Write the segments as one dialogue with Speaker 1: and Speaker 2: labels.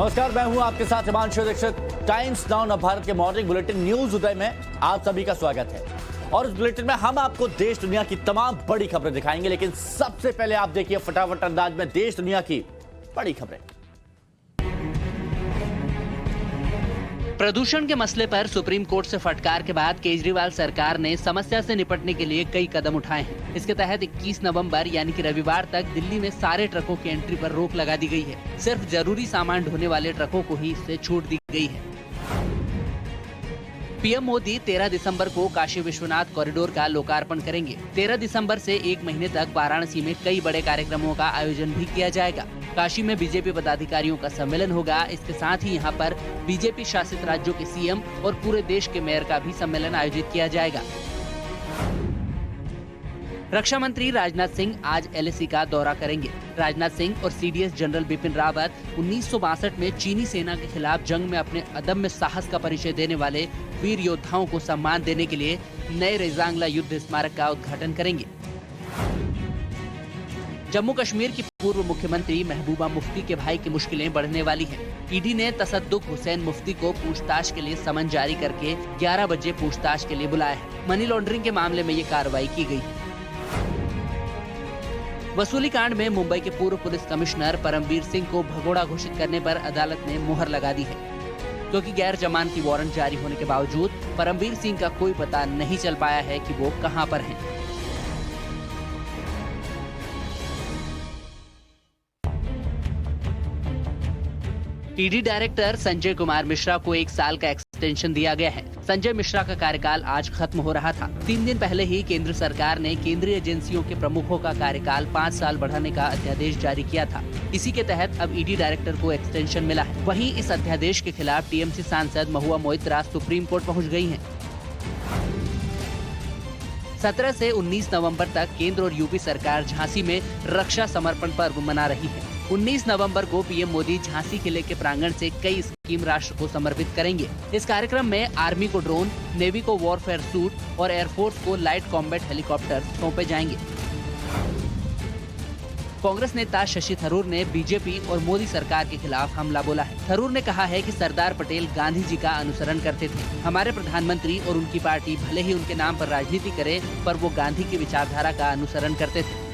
Speaker 1: नमस्कार, मैं हूं आपके साथ हिमांशु दीक्षित। टाइम्स नाउ नव भारत के मॉर्निंग बुलेटिन न्यूज उदय में आप सभी का स्वागत है। और इस बुलेटिन में हम आपको देश दुनिया की तमाम बड़ी खबरें दिखाएंगे, लेकिन सबसे पहले आप देखिए फटाफट अंदाज में देश दुनिया की बड़ी खबरें।
Speaker 2: प्रदूषण के मसले पर सुप्रीम कोर्ट से फटकार के बाद केजरीवाल सरकार ने समस्या से निपटने के लिए कई कदम उठाए हैं। इसके तहत 21 नवंबर यानी कि रविवार तक दिल्ली में सारे ट्रकों की एंट्री पर रोक लगा दी गई है। सिर्फ जरूरी सामान ढोने वाले ट्रकों को ही इससे छूट दी गई है। पीएम मोदी 13 दिसंबर को काशी विश्वनाथ कॉरिडोर का लोकार्पण करेंगे। 13 दिसंबर से एक महीने तक वाराणसी में कई बड़े कार्यक्रमों का आयोजन भी किया जाएगा। काशी में बीजेपी पदाधिकारियों का सम्मेलन होगा। इसके साथ ही यहां पर बीजेपी शासित राज्यों के सीएम और पूरे देश के मेयर का भी सम्मेलन आयोजित किया जाएगा। रक्षा मंत्री राजनाथ सिंह आज एलएसी का दौरा करेंगे। राजनाथ सिंह और सीडीएस जनरल बिपिन रावत 1962 में चीनी सेना के खिलाफ जंग में अपने अदम्य साहस का परिचय देने वाले वीर योद्धाओं को सम्मान देने के लिए नए रेजांगला युद्ध स्मारक का उद्घाटन करेंगे। जम्मू कश्मीर की पूर्व मुख्यमंत्री महबूबा मुफ्ती के भाई की मुश्किलें बढ़ने वाली हैं। ईडी ने तसद्दुक हुसैन मुफ्ती को पूछताछ के लिए समन जारी करके 11 बजे पूछताछ के लिए बुलाया है। मनी लॉन्ड्रिंग के मामले में ये कार्रवाई की गई है। वसूली कांड में मुंबई के पूर्व पुलिस कमिश्नर परमवीर सिंह को भगोड़ा घोषित करने पर अदालत ने मुहर लगा दी है, क्योंकि गैर जमानती वारंट जारी होने के बावजूद परमवीर सिंह का कोई पता नहीं चल पाया है कि वो कहां पर हैं। ईडी डायरेक्टर संजय कुमार मिश्रा को 1 साल का एक्सटेंशन दिया गया है। संजय मिश्रा का कार्यकाल आज खत्म हो रहा था। 3 दिन पहले ही केंद्र सरकार ने केंद्रीय एजेंसियों के प्रमुखों का कार्यकाल 5 साल बढ़ाने का अध्यादेश जारी किया था। इसी के तहत अब ईडी डायरेक्टर को एक्सटेंशन मिला है। वहीं इस अध्यादेश के खिलाफ टीएमसी सांसद महुआ मोइत्रा सुप्रीम कोर्ट पहुँच गयी है। 17 से 19 नवंबर तक केंद्र और यूपी सरकार झांसी में रक्षा समर्पण पर्व मना रही है। 19 नवंबर को पीएम मोदी झांसी किले के प्रांगण से कई स्कीम राष्ट्र को समर्पित करेंगे। इस कार्यक्रम में आर्मी को ड्रोन, नेवी को वॉरफेयर सूट और एयरफोर्स को लाइट कॉम्बैट हेलीकॉप्टर सौंपे जाएंगे। कांग्रेस नेता शशि थरूर ने बीजेपी और मोदी सरकार के खिलाफ हमला बोला है। थरूर ने कहा है कि सरदार पटेल गांधी जी का अनुसरण करते थे। हमारे प्रधानमंत्री और उनकी पार्टी भले ही उनके नाम पर राजनीति करे, पर वो गांधी की विचारधारा का अनुसरण करते थे।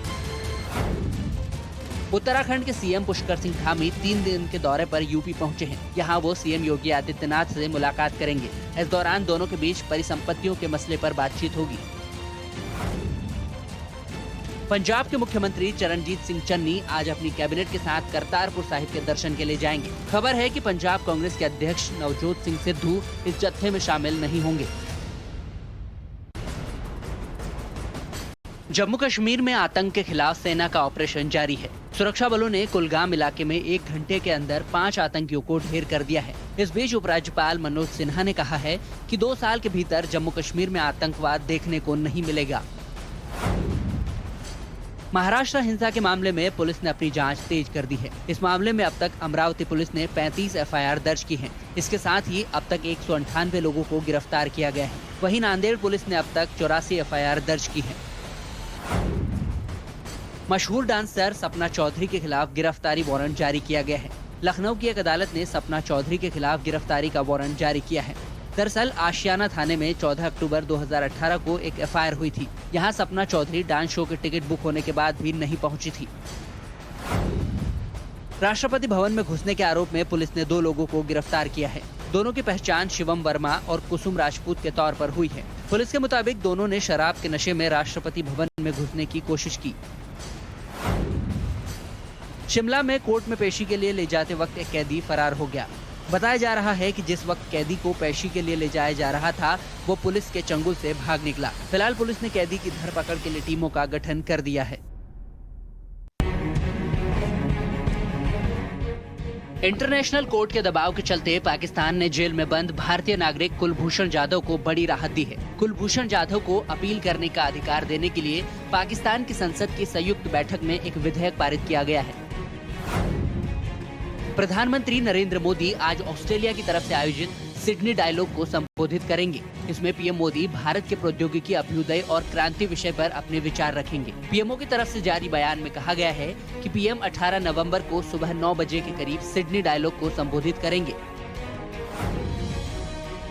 Speaker 2: उत्तराखंड के सीएम पुष्कर सिंह धामी 3 दिन के दौरे पर यूपी पहुंचे हैं। यहां वो सीएम योगी आदित्यनाथ से मुलाकात करेंगे। इस दौरान दोनों के बीच परिसंपत्तियों के मसले पर बातचीत होगी। पंजाब के मुख्यमंत्री चरणजीत सिंह चन्नी आज अपनी कैबिनेट के साथ करतारपुर साहिब के दर्शन के लिए जाएंगे। खबर है कि पंजाब कांग्रेस के अध्यक्ष नवजोत सिंह सिद्धू इस जत्थे में शामिल नहीं होंगे। जम्मू कश्मीर में आतंक के खिलाफ सेना का ऑपरेशन जारी है। सुरक्षा बलों ने कुलगाम इलाके में 1 घंटे के अंदर 5 आतंकियों को ढेर कर दिया है। इस बीच उपराज्यपाल मनोज सिन्हा ने कहा है कि 2 साल के भीतर जम्मू कश्मीर में आतंकवाद देखने को नहीं मिलेगा। महाराष्ट्र हिंसा के मामले में पुलिस ने अपनी जांच तेज कर दी है। इस मामले में अब तक अमरावती पुलिस ने 35 एफआईआर दर्ज की हैं। इसके साथ ही अब तक 198 लोगों को गिरफ्तार किया गया है। वहीं नांदेड़ पुलिस ने अब तक 84 एफआईआर दर्ज की है। मशहूर डांसर सपना चौधरी के खिलाफ गिरफ्तारी वारंट जारी किया गया है। लखनऊ की एक अदालत ने सपना चौधरी के खिलाफ गिरफ्तारी का वारंट जारी किया है। दरअसल आशियाना थाने में 14 अक्टूबर 2018 को एक एफआईआर हुई थी। यहां सपना चौधरी डांस शो के टिकट बुक होने के बाद भी नहीं पहुंची थी। राष्ट्रपति भवन में घुसने के आरोप में पुलिस ने 2 लोगों को गिरफ्तार किया है। दोनों की पहचान शिवम वर्मा और कुसुम राजपूत के तौर पर हुई है। पुलिस के मुताबिक दोनों ने शराब के नशे में राष्ट्रपति भवन में घुसने की कोशिश की। शिमला में कोर्ट में पेशी के लिए ले जाते वक्त एक कैदी फरार हो गया। बताया जा रहा है कि जिस वक्त कैदी को पेशी के लिए ले जाया जा रहा था, वो पुलिस के चंगुल से भाग निकला। फिलहाल पुलिस ने कैदी की धरपकड़ के लिए टीमों का गठन कर दिया है। इंटरनेशनल कोर्ट के दबाव के चलते पाकिस्तान ने जेल में बंद भारतीय नागरिक कुलभूषण जाधव को बड़ी राहत दी है। कुलभूषण जाधव को अपील करने का अधिकार देने के लिए पाकिस्तान की संसद की संयुक्त बैठक में एक विधेयक पारित किया गया है। प्रधानमंत्री नरेंद्र मोदी आज ऑस्ट्रेलिया की तरफ से आयोजित सिडनी डायलॉग को संबोधित करेंगे। इसमें पीएम मोदी भारत के प्रौद्योगिकी अभ्युदय और क्रांति विषय पर अपने विचार रखेंगे। पीएमओ की तरफ से जारी बयान में कहा गया है कि पीएम 18 नवंबर को सुबह 9 बजे के करीब सिडनी डायलॉग को संबोधित करेंगे।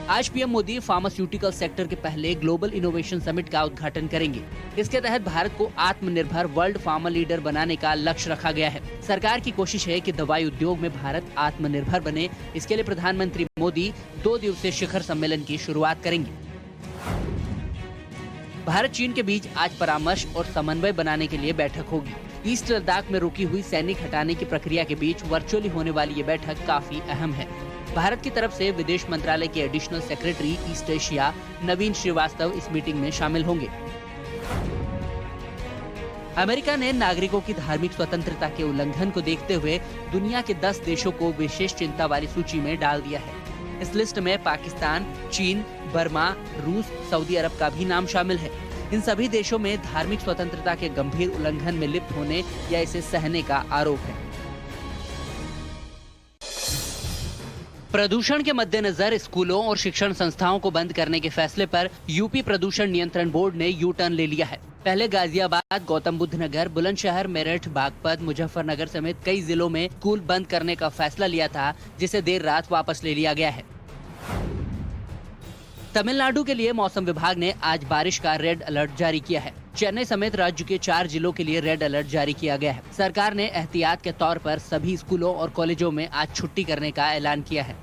Speaker 2: आज पीएम मोदी फार्मास्यूटिकल सेक्टर के पहले ग्लोबल इनोवेशन समिट का उद्घाटन करेंगे। इसके तहत भारत को आत्मनिर्भर वर्ल्ड फार्मा लीडर बनाने का लक्ष्य रखा गया है। सरकार की कोशिश है कि दवाई उद्योग में भारत आत्मनिर्भर बने। इसके लिए प्रधानमंत्री मोदी 2 दिवसीय शिखर सम्मेलन की शुरुआत करेंगे। भारत चीन के बीच आज परामर्श और समन्वय बनाने के लिए बैठक होगी। ईस्ट लद्दाख में रुकी हुई सैनिक हटाने की प्रक्रिया के बीच वर्चुअली होने वाली ये बैठक काफी अहम है। भारत की तरफ से विदेश मंत्रालय के एडिशनल सेक्रेटरी ईस्ट एशिया नवीन श्रीवास्तव इस मीटिंग में शामिल होंगे। अमेरिका ने नागरिकों की धार्मिक स्वतंत्रता के उल्लंघन को देखते हुए दुनिया के 10 देशों को विशेष चिंता वाली सूची में डाल दिया है। इस लिस्ट में पाकिस्तान, चीन, बर्मा, रूस, सऊदी अरब का भी नाम शामिल है। इन सभी देशों में धार्मिक स्वतंत्रता के गंभीर उल्लंघन में लिप्त होने या इसे सहने का आरोप है। प्रदूषण के मद्देनजर स्कूलों और शिक्षण संस्थाओं को बंद करने के फैसले पर यूपी प्रदूषण नियंत्रण बोर्ड ने यू टर्न ले लिया है। पहले गाजियाबाद, गौतम बुद्ध नगर, बुलंदशहर, मेरठ, बागपत, मुजफ्फरनगर समेत कई जिलों में स्कूल बंद करने का फैसला लिया था, जिसे देर रात वापस ले लिया गया है। तमिलनाडु के लिए मौसम विभाग ने आज बारिश का रेड अलर्ट जारी किया है। चेन्नई समेत राज्य के 4 जिलों के लिए रेड अलर्ट जारी किया गया है। सरकार ने एहतियात के तौर पर सभी स्कूलों और कॉलेजों में आज छुट्टी करने का ऐलान किया है।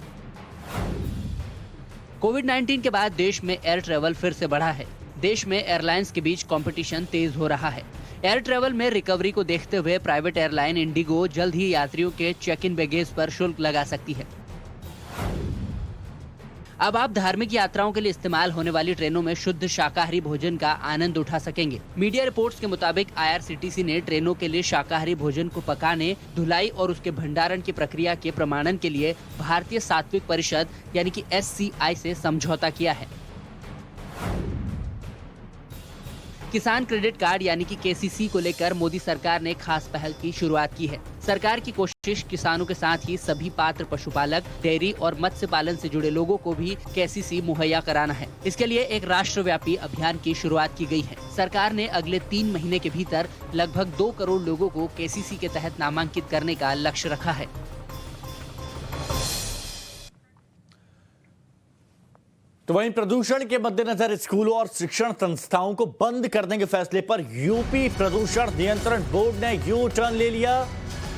Speaker 2: कोविड-19 के बाद देश में एयर ट्रैवल फिर से बढ़ा है। देश में एयरलाइंस के बीच कंपटीशन तेज हो रहा है। एयर ट्रैवल में रिकवरी को देखते हुए प्राइवेट एयरलाइन इंडिगो जल्द ही यात्रियों के चेक इन बैगेज पर शुल्क लगा सकती है। अब आप धार्मिक यात्राओं के लिए इस्तेमाल होने वाली ट्रेनों में शुद्ध शाकाहारी भोजन का आनंद उठा सकेंगे। मीडिया रिपोर्ट्स के मुताबिक आईआरसीटीसी ने ट्रेनों के लिए शाकाहारी भोजन को पकाने, धुलाई और उसके भंडारण की प्रक्रिया के प्रमाणन के लिए भारतीय सात्विक परिषद यानी कि SCI से समझौता किया है। किसान क्रेडिट कार्ड यानी कि KCC को लेकर मोदी सरकार ने खास पहल की शुरुआत की है। सरकार की कोशिश किसानों के साथ ही सभी पात्र पशुपालक, डेयरी और मत्स्य पालन से जुड़े लोगों को भी KCC मुहैया कराना है। इसके लिए एक राष्ट्रव्यापी अभियान की शुरुआत की गई है। सरकार ने अगले 3 महीने के भीतर लगभग 2 करोड़ लोगों को KCC के तहत नामांकित करने का लक्ष्य रखा है।
Speaker 1: तो वहीं प्रदूषण के मद्देनजर स्कूलों और शिक्षण संस्थाओं को बंद करने के फैसले पर यूपी प्रदूषण नियंत्रण बोर्ड ने यू टर्न ले लिया।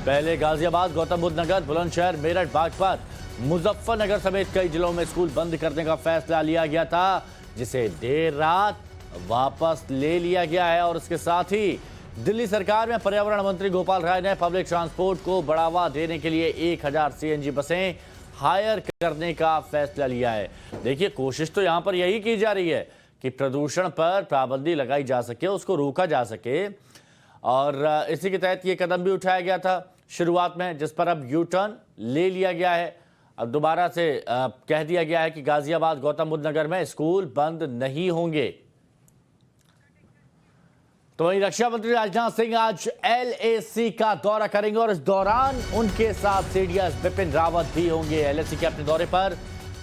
Speaker 1: पहले गाजियाबाद, गौतम बुद्ध नगर, बुलंदशहर, मेरठ, बागपत, मुजफ्फरनगर समेत कई जिलों में स्कूल बंद करने का फैसला लिया गया था, जिसे देर रात वापस ले लिया गया है। और इसके साथ ही दिल्ली सरकार में पर्यावरण मंत्री गोपाल राय ने पब्लिक ट्रांसपोर्ट को बढ़ावा देने के लिए 1000 CNG बसें हायर करने का फैसला लिया है। देखिए, कोशिश तो यहां पर यही की जा रही है कि प्रदूषण पर पाबंदी लगाई जा सके, उसको रोका जा सके। और इसी के तहत ये कदम भी उठाया गया था शुरुआत में, जिस पर अब यू टर्न ले लिया गया है। अब दोबारा से कह दिया गया है कि गाजियाबाद, गौतम बुद्ध नगर में स्कूल बंद नहीं होंगे। तो वहीं रक्षा मंत्री राजनाथ सिंह आज LAC का दौरा करेंगे और इस दौरान उनके साथ CDS बिपिन रावत भी होंगे। LAC के अपने दौरे पर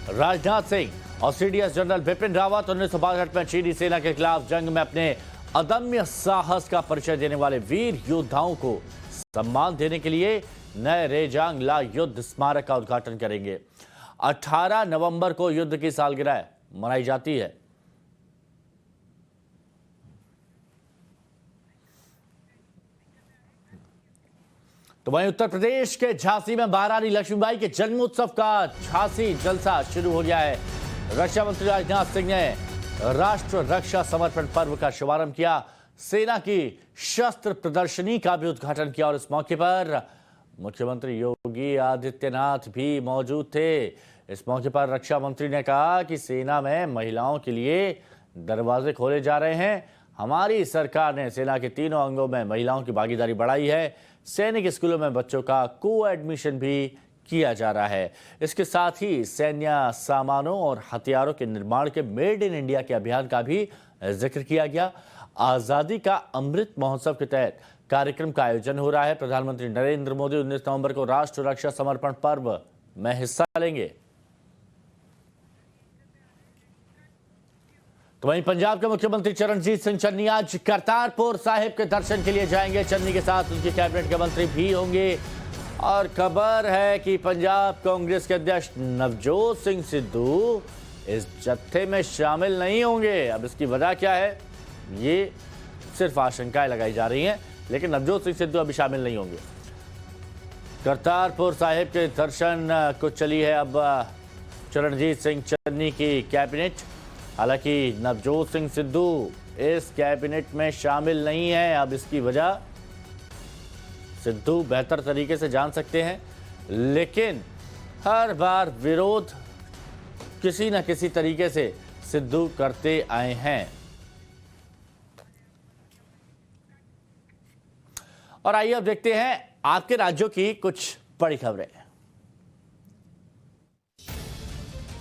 Speaker 1: राजनाथ सिंह और CDS जनरल बिपिन रावत 1962 में चीनी सेना के खिलाफ जंग में अपने अदम्य साहस का परिचय देने वाले वीर योद्धाओं को सम्मान देने के लिए नए रेजांग ला युद्ध स्मारक का उद्घाटन करेंगे। 18 नवंबर को युद्ध की सालगिरह मनाई जाती है। तो वहीं उत्तर प्रदेश के झांसी में महारानी लक्ष्मीबाई के जन्मोत्सव का झांसी जलसा शुरू हो गया है। रक्षा मंत्री राजनाथ सिंह ने राष्ट्र रक्षा समर्पण पर्व का शुभारंभ किया, सेना की शस्त्र प्रदर्शनी का भी उद्घाटन किया और इस मौके पर मुख्यमंत्री योगी आदित्यनाथ भी मौजूद थे। इस मौके पर रक्षा मंत्री ने कहा कि सेना में महिलाओं के लिए दरवाजे खोले जा रहे हैं। हमारी सरकार ने सेना के तीनों अंगों में महिलाओं की भागीदारी बढ़ाई है। सैनिक स्कूलों में बच्चों का को-एडमिशन भी किया जा रहा है। इसके साथ ही सैन्य सामानों और हथियारों के निर्माण के मेड इन इंडिया के अभियान का भी जिक्र किया गया। आजादी का अमृत महोत्सव के तहत कार्यक्रम का आयोजन हो रहा है। प्रधानमंत्री नरेंद्र मोदी 19 नवंबर को राष्ट्र रक्षा समर्पण पर्व में हिस्सा लेंगे। तो वहीं पंजाब के मुख्यमंत्री चरणजीत सिंह चन्नी आज करतारपुर साहिब के दर्शन के लिए जाएंगे। चन्नी के साथ उनके कैबिनेट के मंत्री भी होंगे और खबर है कि पंजाब कांग्रेस के अध्यक्ष नवजोत सिंह सिद्धू इस जत्थे में शामिल नहीं होंगे। अब इसकी वजह क्या है, ये सिर्फ आशंकाएं लगाई जा रही हैं, लेकिन नवजोत सिंह सिद्धू अभी शामिल नहीं होंगे। करतारपुर साहिब के दर्शन को चली है अब चरणजीत सिंह चन्नी की कैबिनेट। हालांकि नवजोत सिंह सिद्धू इस कैबिनेट में शामिल नहीं है। अब इसकी वजह सिद्धू बेहतर तरीके से जान सकते हैं, लेकिन हर बार विरोध किसी न किसी तरीके से सिद्धू करते आए हैं। और आइए अब देखते हैं आपके राज्यों की कुछ बड़ी खबरें।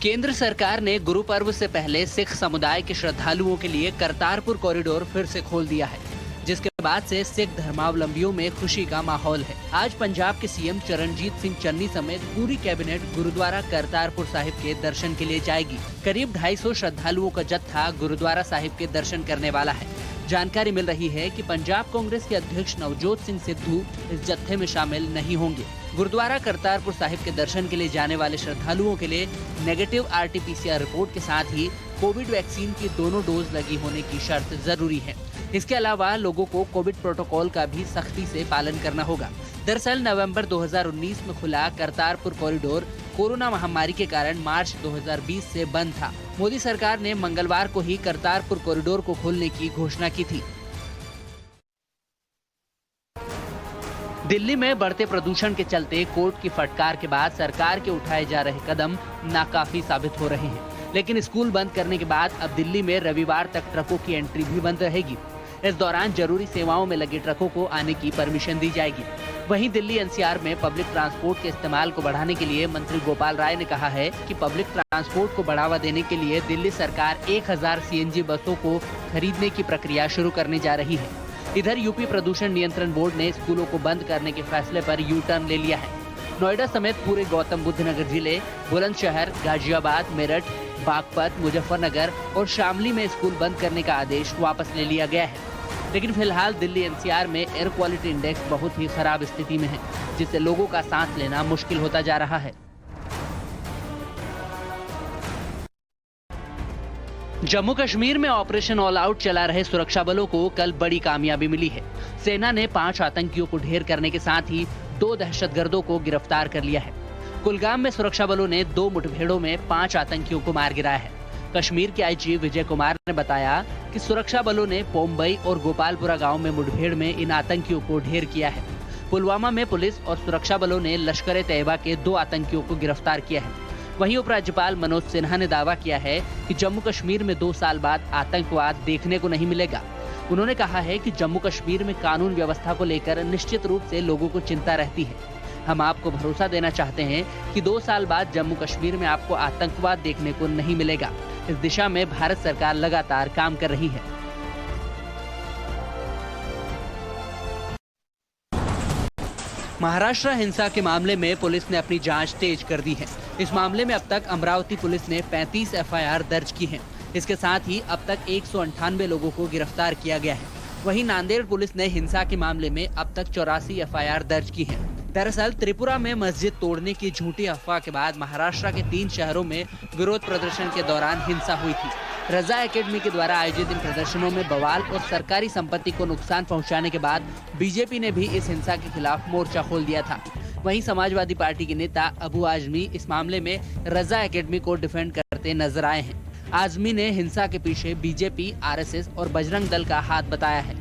Speaker 2: केंद्र सरकार ने गुरु पर्व से पहले सिख समुदाय के श्रद्धालुओं के लिए करतारपुर कॉरिडोर फिर से खोल दिया है, जिसके बाद से सिख धर्मावलंबियों में खुशी का माहौल है। आज पंजाब के सीएम चरणजीत सिंह चन्नी समेत पूरी कैबिनेट गुरुद्वारा करतारपुर साहिब के दर्शन के लिए जाएगी। करीब 250 श्रद्धालुओं का जत्था गुरुद्वारा साहिब के दर्शन करने वाला है। जानकारी मिल रही है कि पंजाब कांग्रेस के अध्यक्ष नवजोत सिंह सिद्धू इस जत्थे में शामिल नहीं होंगे। गुरुद्वारा करतारपुर साहिब के दर्शन के लिए जाने वाले श्रद्धालुओं के लिए नेगेटिव RT-PCR रिपोर्ट के साथ ही कोविड वैक्सीन की दोनों डोज लगी होने की शर्त जरूरी है। इसके अलावा लोगों को कोविड प्रोटोकॉल का भी सख्ती से पालन करना होगा। दरअसल नवंबर 2019 में खुला करतारपुर कॉरिडोर कोरोना महामारी के कारण मार्च 2020 से बंद था। मोदी सरकार ने मंगलवार को ही करतारपुर कॉरिडोर को खोलने की घोषणा की थी। दिल्ली में बढ़ते प्रदूषण के चलते कोर्ट की फटकार के बाद सरकार के उठाए जा रहे कदम नाकाफी साबित हो रहे हैं, लेकिन स्कूल बंद करने के बाद अब दिल्ली में रविवार तक ट्रकों की एंट्री भी बंद रहेगी। इस दौरान जरूरी सेवाओं में लगे ट्रकों को आने की परमिशन दी जाएगी। वहीं दिल्ली NCR में पब्लिक ट्रांसपोर्ट के इस्तेमाल को बढ़ाने के लिए मंत्री गोपाल राय ने कहा है कि पब्लिक ट्रांसपोर्ट को बढ़ावा देने के लिए दिल्ली सरकार 1000 CNG बसों को खरीदने की प्रक्रिया शुरू करने जा रही है। इधर यूपी प्रदूषण नियंत्रण बोर्ड ने स्कूलों को बंद करने के फैसले पर यू टर्न ले लिया है। नोएडा समेत पूरे गौतम बुद्ध नगर जिले, बुलंदशहर, गाजियाबाद, मेरठ, बागपत, मुजफ्फरनगर और शामली में स्कूल बंद करने का आदेश वापस ले लिया गया है। लेकिन फिलहाल दिल्ली NCR में एयर क्वालिटी इंडेक्स बहुत ही खराब स्थिति में है, जिससे लोगों का सांस लेना मुश्किल होता जा रहा है। जम्मू कश्मीर में ऑपरेशन ऑल आउट चला रहे सुरक्षा बलों को कल बड़ी कामयाबी मिली है। सेना ने 5 आतंकियों को ढेर करने के साथ ही 2 दहशतगर्दों को गिरफ्तार कर लिया है। कुलगाम में सुरक्षा बलों ने 2 मुठभेड़ों में 5 आतंकियों को मार गिराया है। कश्मीर के IG विजय कुमार ने बताया कि सुरक्षा बलों ने पोम्बई और गोपालपुरा गांव में मुठभेड़ में इन आतंकियों को ढेर किया है। पुलवामा में पुलिस और सुरक्षा बलों ने लश्कर तैयबा के 2 आतंकियों को गिरफ्तार किया है। वहीं उपराज्यपाल मनोज सिन्हा ने दावा किया है कि जम्मू कश्मीर में 2 साल बाद आतंकवाद देखने को नहीं मिलेगा। उन्होंने कहा है कि जम्मू कश्मीर में कानून व्यवस्था को लेकर निश्चित रूप से लोगों को चिंता रहती है। हम आपको भरोसा देना चाहते हैं कि 2 साल बाद जम्मू कश्मीर में आपको आतंकवाद देखने को नहीं मिलेगा। इस दिशा में भारत सरकार लगातार काम कर रही है। महाराष्ट्र हिंसा के मामले में पुलिस ने अपनी जांच तेज कर दी है। इस मामले में अब तक अमरावती पुलिस ने 35 FIR दर्ज की हैं। इसके साथ ही अब तक 198 लोगों को गिरफ्तार किया गया है। वहीं नांदेड़ पुलिस ने हिंसा के मामले में अब तक 84 FIR दर्ज की हैं। दरअसल त्रिपुरा में मस्जिद तोड़ने की झूठी अफवाह के बाद महाराष्ट्र के 3 शहरों में विरोध प्रदर्शन के दौरान हिंसा हुई थी। रजा एकेडमी के द्वारा आयोजित इन प्रदर्शनों में बवाल और सरकारी संपत्ति को नुकसान पहुंचाने के बाद बीजेपी ने भी इस हिंसा के खिलाफ मोर्चा खोल दिया था। वहीं समाजवादी पार्टी के नेता अबू आजमी इस मामले में रजा एकेडमी को डिफेंड करते नजर आए हैं। आजमी ने हिंसा के पीछे बीजेपी, RSS और बजरंग दल का हाथ बताया है।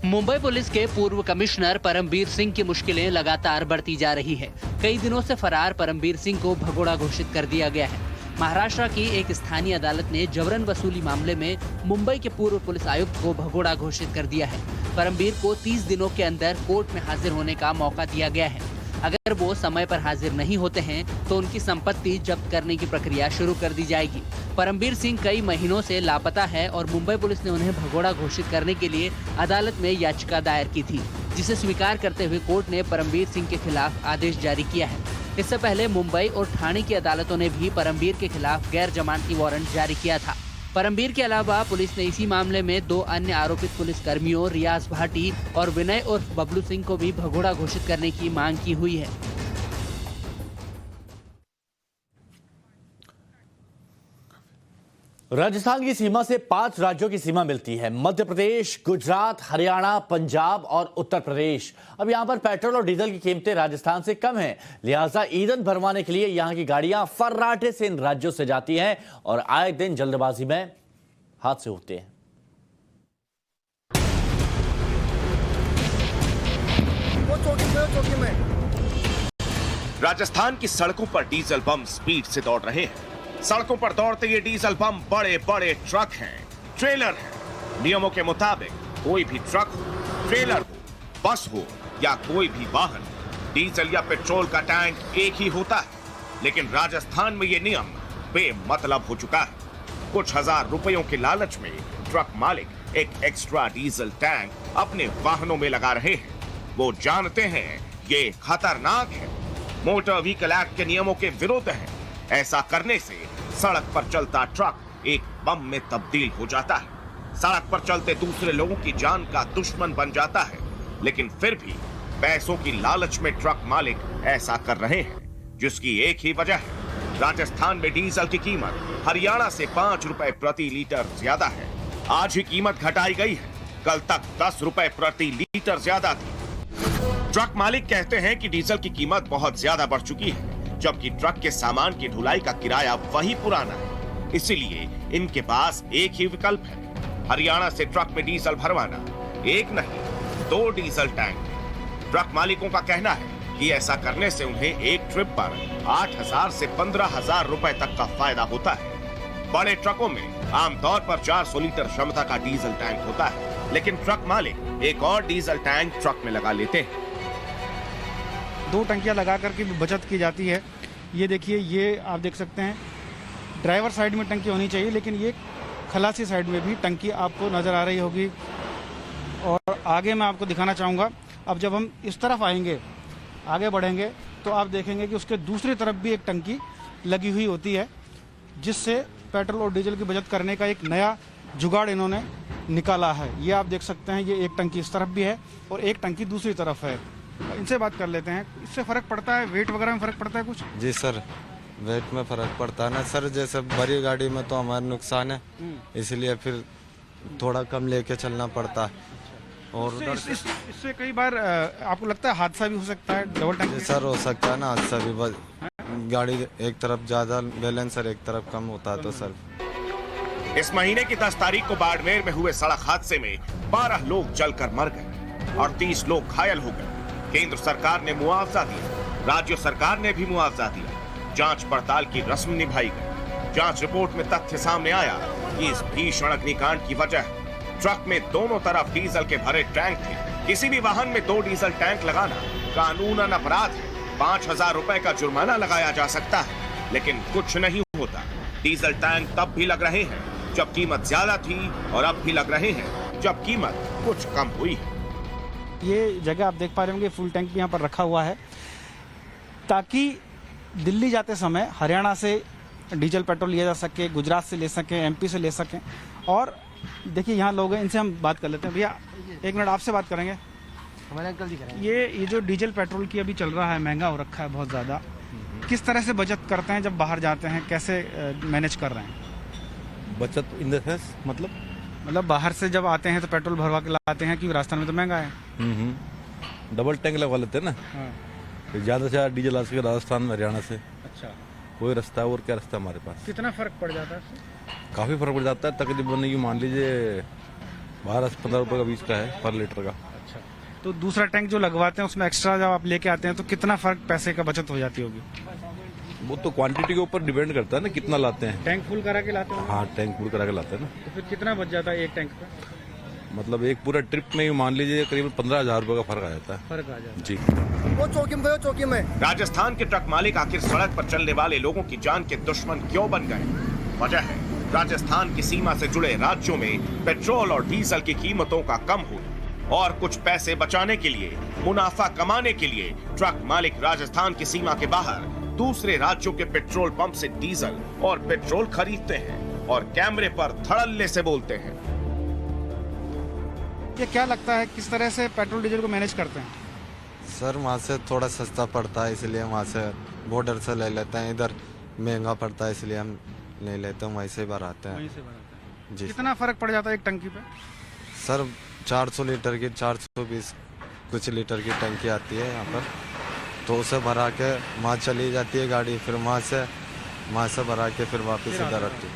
Speaker 2: मुंबई पुलिस के पूर्व कमिश्नर परमबीर सिंह की मुश्किलें लगातार बढ़ती जा रही है। कई दिनों से फरार परमबीर सिंह को भगोड़ा घोषित कर दिया गया है। महाराष्ट्र की एक स्थानीय अदालत ने जबरन वसूली मामले में मुंबई के पूर्व पुलिस आयुक्त को भगोड़ा घोषित कर दिया है। परमबीर को 30 दिनों के अंदर कोर्ट में हाजिर होने का मौका दिया गया है। अगर वो समय पर हाजिर नहीं होते हैं तो उनकी संपत्ति जब्त करने की प्रक्रिया शुरू कर दी जाएगी। परमबीर सिंह कई महीनों से लापता है और मुंबई पुलिस ने उन्हें भगोड़ा घोषित करने के लिए अदालत में याचिका दायर की थी, जिसे स्वीकार करते हुए कोर्ट ने परमबीर सिंह के खिलाफ आदेश जारी किया है। इससे पहले मुंबई और ठाणे की अदालतों ने भी परमबीर के खिलाफ गैर जमानती वारंट जारी किया था। परमबीर के अलावा पुलिस ने इसी मामले में 2 अन्य आरोपित पुलिस कर्मियों रियाज भाटी और विनय उर्फ बबलू सिंह को भी भगोड़ा घोषित करने की मांग की हुई है।
Speaker 1: राजस्थान की सीमा से 5 राज्यों की सीमा मिलती है, मध्य प्रदेश, गुजरात, हरियाणा, पंजाब और उत्तर प्रदेश। अब यहां पर पेट्रोल और डीजल की कीमतें राजस्थान से कम हैं, लिहाजा ईंधन भरवाने के लिए यहां की गाड़ियां फर्राटे से इन राज्यों से जाती हैं और आए दिन जल्दबाजी में हादसे होते हैं।
Speaker 3: राजस्थान की सड़कों पर डीजल बम स्पीड से दौड़ रहे हैं। सड़कों पर दौड़ते ये डीजल बम बड़े बड़े ट्रक हैं, ट्रेलर हैं। नियमों के मुताबिक कोई भी ट्रक हो, ट्रेलर हो, बस हो या कोई भी वाहन, डीजल या पेट्रोल का टैंक एक ही होता है। लेकिन राजस्थान में ये नियम बेमतलब हो चुका है। कुछ हजार रुपयों के लालच में ट्रक मालिक एक एक्स्ट्रा डीजल टैंक अपने वाहनों में लगा रहे हैं। वो जानते हैं ये खतरनाक है, मोटर व्हीकल एक्ट के नियमों के विरुद्ध है। ऐसा करने से सड़क पर चलता ट्रक एक बम में तब्दील हो जाता है, सड़क पर चलते दूसरे लोगों की जान का दुश्मन बन जाता है। लेकिन फिर भी पैसों की लालच में ट्रक मालिक ऐसा कर रहे हैं, जिसकी एक ही वजह है, राजस्थान में डीजल की कीमत हरियाणा से 5 रुपए प्रति लीटर ज्यादा है। आज ही कीमत घटाई गई है, कल तक 10 रुपए प्रति लीटर ज्यादा थी। ट्रक मालिक कहते हैं कि डीजल की कीमत बहुत ज्यादा बढ़ चुकी है, जबकि ट्रक के सामान की ढुलाई का किराया वही पुराना है। इसीलिए इनके पास एक ही विकल्प है, हरियाणा से ट्रक में डीजल भरवाना। एक नहीं 2 डीजल टैंक। ट्रक मालिकों का कहना है कि ऐसा करने से उन्हें एक ट्रिप पर 8,000 से 15,000 रुपए तक का फायदा होता है। बड़े ट्रकों में आमतौर पर 400 लीटर क्षमता का डीजल टैंक होता है, लेकिन ट्रक मालिक एक और डीजल टैंक ट्रक में लगा लेते हैं।
Speaker 4: 2 टंकियां लगा करके भी बचत की जाती है। ये देखिए, ये आप देख सकते हैं, ड्राइवर साइड में टंकी होनी चाहिए, लेकिन ये खलासी साइड में भी टंकी आपको नज़र आ रही होगी। और आगे मैं आपको दिखाना चाहूँगा। अब जब हम इस तरफ आएंगे, आगे बढ़ेंगे, तो आप देखेंगे कि उसके दूसरी तरफ भी एक टंकी लगी हुई होती है, जिससे पेट्रोल और डीजल की बचत करने का एक नया जुगाड़ इन्होंने निकाला है। ये आप देख सकते हैं, ये एक टंकी इस तरफ भी है और एक टंकी दूसरी तरफ है। इनसे बात कर लेते हैं। इससे फर्क पड़ता है, वेट वगैरह में फर्क पड़ता है कुछ?
Speaker 5: जी सर, वेट में फर्क पड़ता है ना सर। जैसे बड़ी गाड़ी में तो हमारा नुकसान है, इसलिए फिर थोड़ा कम लेके चलना पड़ता है। और
Speaker 4: इससे कई बार आपको लगता है हादसा भी हो सकता है डबल टंकी?
Speaker 5: सर हो सकता है ना हादसा भी, बस गाड़ी एक तरफ ज्यादा बैलेंस और एक तरफ कम होता है तो सर।
Speaker 3: इस महीने की 10 तारीख को बाड़मेर में हुए सड़क हादसे में 12 लोग जलकर मर गए और 30 लोग घायल हो गए। केंद्र सरकार ने मुआवजा दिया, राज्य सरकार ने भी मुआवजा दिया। जांच पड़ताल की रस्म निभाई गई। जांच रिपोर्ट में तथ्य सामने आया कि इस भीषण अग्निकांड की वजह ट्रक में दोनों तरफ डीजल के भरे टैंक थे। किसी भी वाहन में 2 डीजल टैंक लगाना कानूनन अपराध है। 5,000 रुपए का जुर्माना लगाया जा सकता है, लेकिन कुछ नहीं होता। डीजल टैंक तब भी लग रहे हैं जब कीमत ज्यादा थी और अब भी लग रहे हैं जब कीमत कुछ कम हुई है।
Speaker 4: ये जगह आप देख पा रहे होंगे, फुल टैंक भी यहाँ पर रखा हुआ है, ताकि दिल्ली जाते समय हरियाणा से डीजल पेट्रोल लिया जा सके, गुजरात से ले सकें, एमपी से ले सकें। और देखिए, यहाँ लोग हैं, इनसे हम बात कर लेते हैं। भैया, 1 मिनट आपसे बात करेंगे।
Speaker 2: हमारे अंकल जी करेंगे।
Speaker 4: ये जो डीजल पेट्रोल की अभी चल रहा है, महंगा हो रखा है बहुत ज़्यादा, किस तरह से बचत करते हैं जब बाहर जाते हैं? कैसे मैनेज कर रहे हैं
Speaker 6: बचत? इन द सेंस
Speaker 4: मतलब बाहर से जब आते हैं तो पेट्रोल भरवा के लाते हैं, क्योंकि राजस्थान में तो महंगा है।
Speaker 6: डबल टैंक लगवा लेते हैं ना।
Speaker 4: हाँ।
Speaker 6: ज़्यादा से ज़्यादा डीजल आ सके राजस्थान में, हरियाणा से।
Speaker 4: अच्छा,
Speaker 6: कोई रास्ता और क्या रास्ता हमारे पास?
Speaker 4: कितना फर्क पड़ जाता है?
Speaker 6: काफ़ी फर्क पड़ जाता है, तकरीबन ये मान लीजिए 12 से 15 रुपये का बीच का है पर लीटर का।
Speaker 4: अच्छा, तो दूसरा टैंक जो लगवाते हैं उसमें एक्स्ट्रा जब आप लेके आते हैं तो कितना फर्क पैसे का बचत हो जाती होगी?
Speaker 6: वो तो क्वांटिटी के ऊपर डिपेंड करता है ना, कितना लाते हैं।
Speaker 4: टैंक फुल करा के लाते हैं?
Speaker 6: हाँ, टैंक फुल करा के लाते हैं ना।
Speaker 4: तो फिर कितना बच जाता है एक टैंक पे?
Speaker 6: मतलब एक पूरा ट्रिप में ही मान लीजिए करीबन 15,000 रुपये का फर्क आ जाता है।
Speaker 4: फर्क आ जाता है
Speaker 6: जी।
Speaker 7: वो चौकी में
Speaker 3: राजस्थान के ट्रक मालिक आखिर सड़क पर चलने वाले लोगों की जान के दुश्मन क्यों बन गए? वजह है राजस्थान की सीमा से जुड़े राज्यों में पेट्रोल और डीजल की कीमतों का कम होना और कुछ पैसे बचाने के लिए मुनाफा कमाने के लिए ट्रक मालिक राजस्थान की सीमा के बाहर दूसरे राज्यों के पेट्रोल पंप से डीजल और पेट्रोल खरीदते हैं और कैमरे पर धड़ल्ले से बोलते हैं।
Speaker 4: ये क्या लगता है किस तरह से पेट्रोल डीजल को मैनेज करते हैं?
Speaker 5: सर वहाँ से थोड़ा सस्ता पड़ता है, इसलिए वहाँ से बॉर्डर से ले लेते हैं। इधर महंगा पड़ता है, इसलिए हम नहीं लेते, वहीं से भराते हैं।
Speaker 4: वहीं से बनाते हैं।
Speaker 5: जी
Speaker 4: कितना फर्क पड़ जाता है एक टंकी पे?
Speaker 5: सर 400 लीटर की 420 कुछ लीटर की टंकी आती है यहाँ पर, तो उसे भरा के वहाँ चली जाती है गाड़ी, फिर वहाँ से भरा के फिर वापस इधर आती है।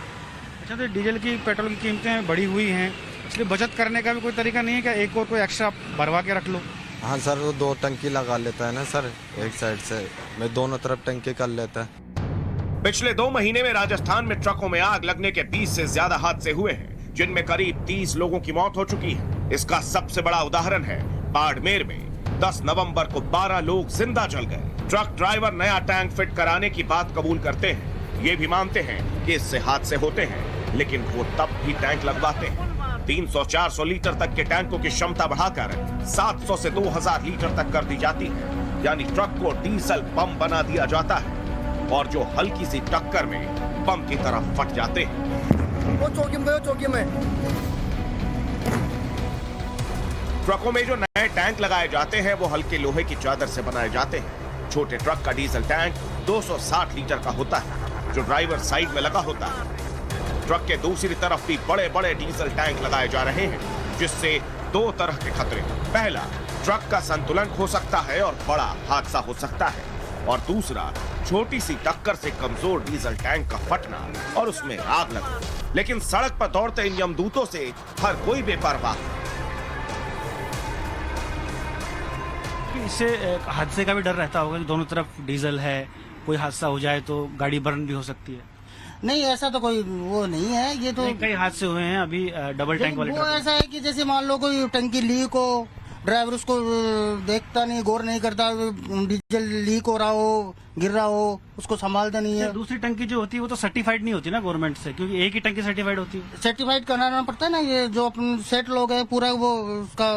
Speaker 4: अच्छा, तो डीजल की पेट्रोल की कीमतें बढ़ी हुई हैं, इसलिए बचत करने का भी कोई तरीका नहीं है क्या? एक और कोई एक्स्ट्रा भरवा के रख लो।
Speaker 5: हाँ सर, वो 2 टंकी लगा लेता है ना सर, एक साइड से मैं दोनों तरफ टंकी कर लेता है।
Speaker 3: पिछले 2 महीने में राजस्थान में ट्रकों में आग लगने के 20 से ज्यादा हादसे हुए हैं, जिनमें करीब 30 लोगों की मौत हो चुकी है। इसका सबसे बड़ा उदाहरण है बाड़मेर में 10 नवंबर को 12 लोग जिंदा जल गए। ट्रक ड्राइवर नया टैंक फिट कराने की बात कबूल करते हैं, ये भी मानते हैं कि इससे हादसे होते हैं, लेकिन वो तब भी टैंक लगवाते हैं। 300-400 लीटर तक के टैंकों की क्षमता बढ़ाकर 700 से 2000 लीटर तक कर दी जाती है, यानी ट्रक को डीजल पंप बना दिया जाता है और जो हल्की सी टक्कर में पंप की तरफ फट जाते हैं।
Speaker 7: वो चौकी में
Speaker 3: ट्रकों में जो नए टैंक लगाए जाते हैं वो हल्के लोहे की चादर से बनाए जाते हैं। छोटे ट्रक का डीजल टैंक 260 लीटर का होता है, जो ड्राइवर साइड में लगा होता है। ट्रक के दूसरी तरफ भी बड़े बड़े डीजल टैंक लगाए जा रहे हैं, जिससे 2 तरह के खतरे। पहला, ट्रक का संतुलन खो सकता है और बड़ा हादसा हो सकता है, और दूसरा, छोटी सी टक्कर से कमजोर डीजल टैंक का फटना और उसमें आग लगना। लेकिन सड़क पर दौड़ते इन यमदूतों से हर कोई बेपरवाह।
Speaker 4: इससे हादसे का भी डर रहता होगा कि दोनों तरफ डीजल है, कोई हादसा हो जाए तो गाड़ी बर्न भी हो सकती है।
Speaker 8: नहीं, ऐसा तो कोई वो नहीं है। ये तो
Speaker 4: कई हादसे हुए हैं अभी डबल टैंक वाले
Speaker 8: वो
Speaker 4: ट्रक में।
Speaker 8: ऐसा है कि जैसे मान लो कोई टंकी लीक हो, ड्राइवर उसको देखता नहीं, गौर नहीं करता, डीजल लीक हो रहा हो, गिर रहा हो, उसको संभालता नहीं है।
Speaker 4: दूसरी टंकी जो होती है वो तो सर्टिफाइड नहीं होती ना गवर्नमेंट से, क्योंकि एक ही टंकी सर्टिफाइड होती है।
Speaker 8: सर्टिफाइड कराना पड़ता है ना। ये जो अपन सेट लोग है पूरा वो उसका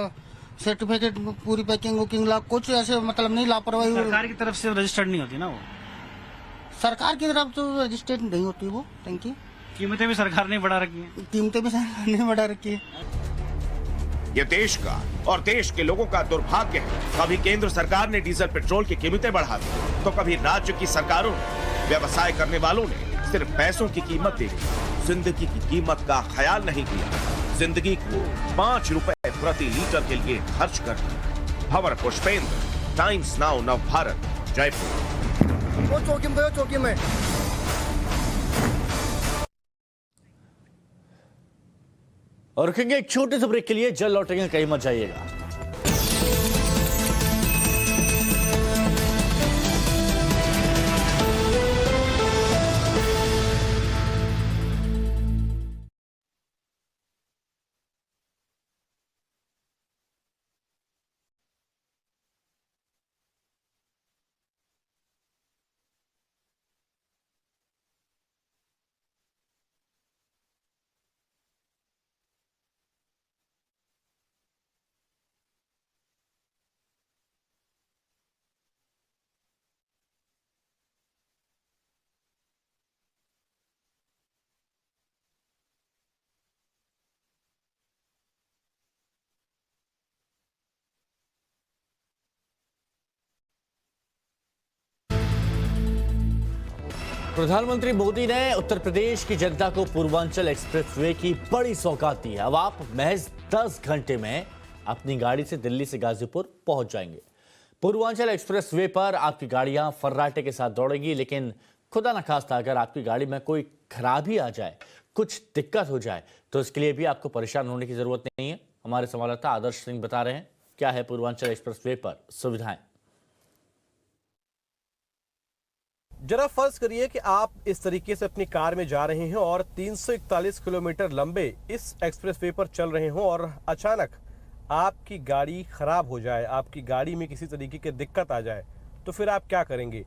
Speaker 8: सर्टिफिकेट, पूरी पैकिंग वुकिंग ला, कुछ ऐसे मतलब नहीं लापरवाही।
Speaker 4: सरकार की तरफ से रजिस्टर्ड नहीं होती ना वो।
Speaker 8: सरकार की तरफ तो रजिस्टर्ड नहीं होती वो टंकी।
Speaker 4: कीमतें भी सरकार ने बढ़ा रखी हैं।
Speaker 8: कीमतें भी सरकार ने बढ़ा रखी है।
Speaker 3: ये देश का और देश के लोगों का दुर्भाग्य है। कभी केंद्र सरकार ने डीजल पेट्रोल की कीमतें बढ़ा दी, तो कभी राज्य की सरकारों ने, व्यवसाय करने वालों ने सिर्फ पैसों की कीमत देखी, जिंदगी की कीमत का ख्याल नहीं किया। जिंदगी को 5 रुपए प्रति लीटर के लिए खर्च कर दिया। भंवर पुष्पेंद्र, टाइम्स नाउ नव भारत, जयपुर।
Speaker 7: वो चौकी में
Speaker 1: और रुकेंगे एक छोटे से ब्रेक के लिए, जल्द लौटेंगे, कहीं मत जाइएगा। प्रधानमंत्री मोदी ने उत्तर प्रदेश की जनता को पूर्वांचल एक्सप्रेसवे की बड़ी सौगात दी है। अब आप महज 10 घंटे में अपनी गाड़ी से दिल्ली से गाजीपुर पहुंच जाएंगे। पूर्वांचल एक्सप्रेसवे पर आपकी गाड़ियां फर्राटे के साथ दौड़ेंगी, लेकिन खुदा न खास्ता अगर आपकी गाड़ी में कोई खराबी आ जाए, कुछ दिक्कत हो जाए, तो इसके लिए भी आपको परेशान होने की जरूरत नहीं है। हमारे संवाददाता आदर्श सिंह बता रहे हैं क्या है पूर्वांचल एक्सप्रेसवे पर सुविधाएं।
Speaker 9: जरा फर्ज करिए कि आप इस तरीके से अपनी कार में जा रहे हैं और 341 किलोमीटर लंबे इस एक्सप्रेसवे पर चल रहे हों और अचानक आपकी गाड़ी खराब हो जाए, आपकी गाड़ी में किसी तरीके की दिक्कत आ जाए, तो फिर आप क्या करेंगे?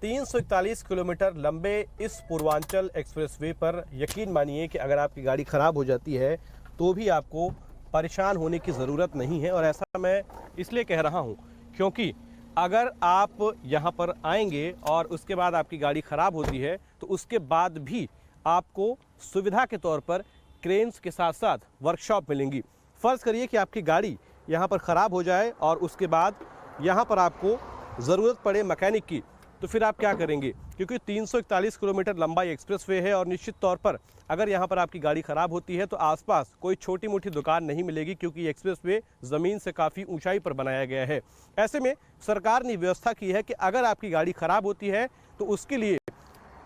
Speaker 9: 341 किलोमीटर लंबे इस पूर्वांचल एक्सप्रेसवे पर यकीन मानिए कि अगर आपकी गाड़ी खराब हो जाती है तो भी आपको परेशान होने की ज़रूरत नहीं है। और ऐसा मैं इसलिए कह रहा हूँ क्योंकि अगर आप यहाँ पर आएंगे और उसके बाद आपकी गाड़ी ख़राब होती है तो उसके बाद भी आपको सुविधा के तौर पर क्रेन्स के साथ साथ वर्कशॉप मिलेंगी। फ़र्ज़ करिए कि आपकी गाड़ी यहाँ पर ख़राब हो जाए और उसके बाद यहाँ पर आपको ज़रूरत पड़े मैकेनिक की, तो फिर आप क्या करेंगे? क्योंकि 341 किलोमीटर लंबा ये एक्सप्रेसवे है और निश्चित तौर पर अगर यहाँ पर आपकी गाड़ी ख़राब होती है तो आसपास कोई छोटी मोटी दुकान नहीं मिलेगी, क्योंकि ये एक्सप्रेसवे ज़मीन से काफ़ी ऊंचाई पर बनाया गया है। ऐसे में सरकार ने व्यवस्था की है कि अगर आपकी गाड़ी ख़राब होती है तो उसके लिए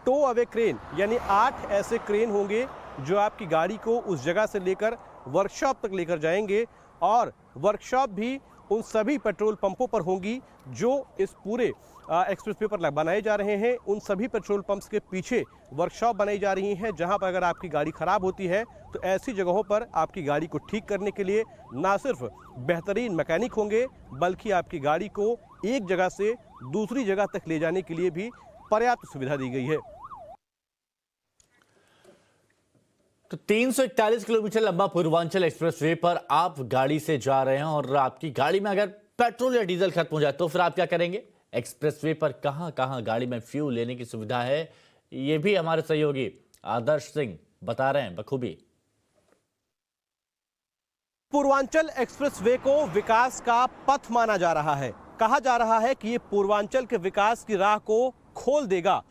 Speaker 9: टो अवे क्रेन, यानी 8 ऐसे क्रेन होंगे जो आपकी गाड़ी को उस जगह से लेकर वर्कशॉप तक लेकर जाएंगे, और वर्कशॉप भी उन सभी पेट्रोल पंपों पर होंगी जो इस पूरे एक्सप्रेसवे पर बनाए जा रहे हैं। उन सभी पेट्रोल पंप्स के पीछे वर्कशॉप बनाई जा रही हैं, जहां पर अगर आपकी गाड़ी ख़राब होती है तो ऐसी जगहों पर आपकी गाड़ी को ठीक करने के लिए ना सिर्फ बेहतरीन मैकेनिक होंगे, बल्कि आपकी गाड़ी को एक जगह से दूसरी जगह तक ले जाने के लिए भी पर्याप्त सुविधा दी गई है।
Speaker 1: तो 341 किलोमीटर लंबा पूर्वांचल एक्सप्रेसवे पर आप गाड़ी से जा रहे हैं और आपकी गाड़ी में अगर पेट्रोल या डीजल खत्म हो जाए तो फिर आप क्या करेंगे? एक्सप्रेसवे पर कहां कहां गाड़ी में फ्यूल लेने की सुविधा है, ये भी हमारे सहयोगी आदर्श सिंह बता रहे हैं बखूबी।
Speaker 9: पूर्वांचल एक्सप्रेसवे को विकास का पथ माना जा रहा है। कहा जा रहा है कि ये पूर्वांचल के विकास की राह को खोल देगा।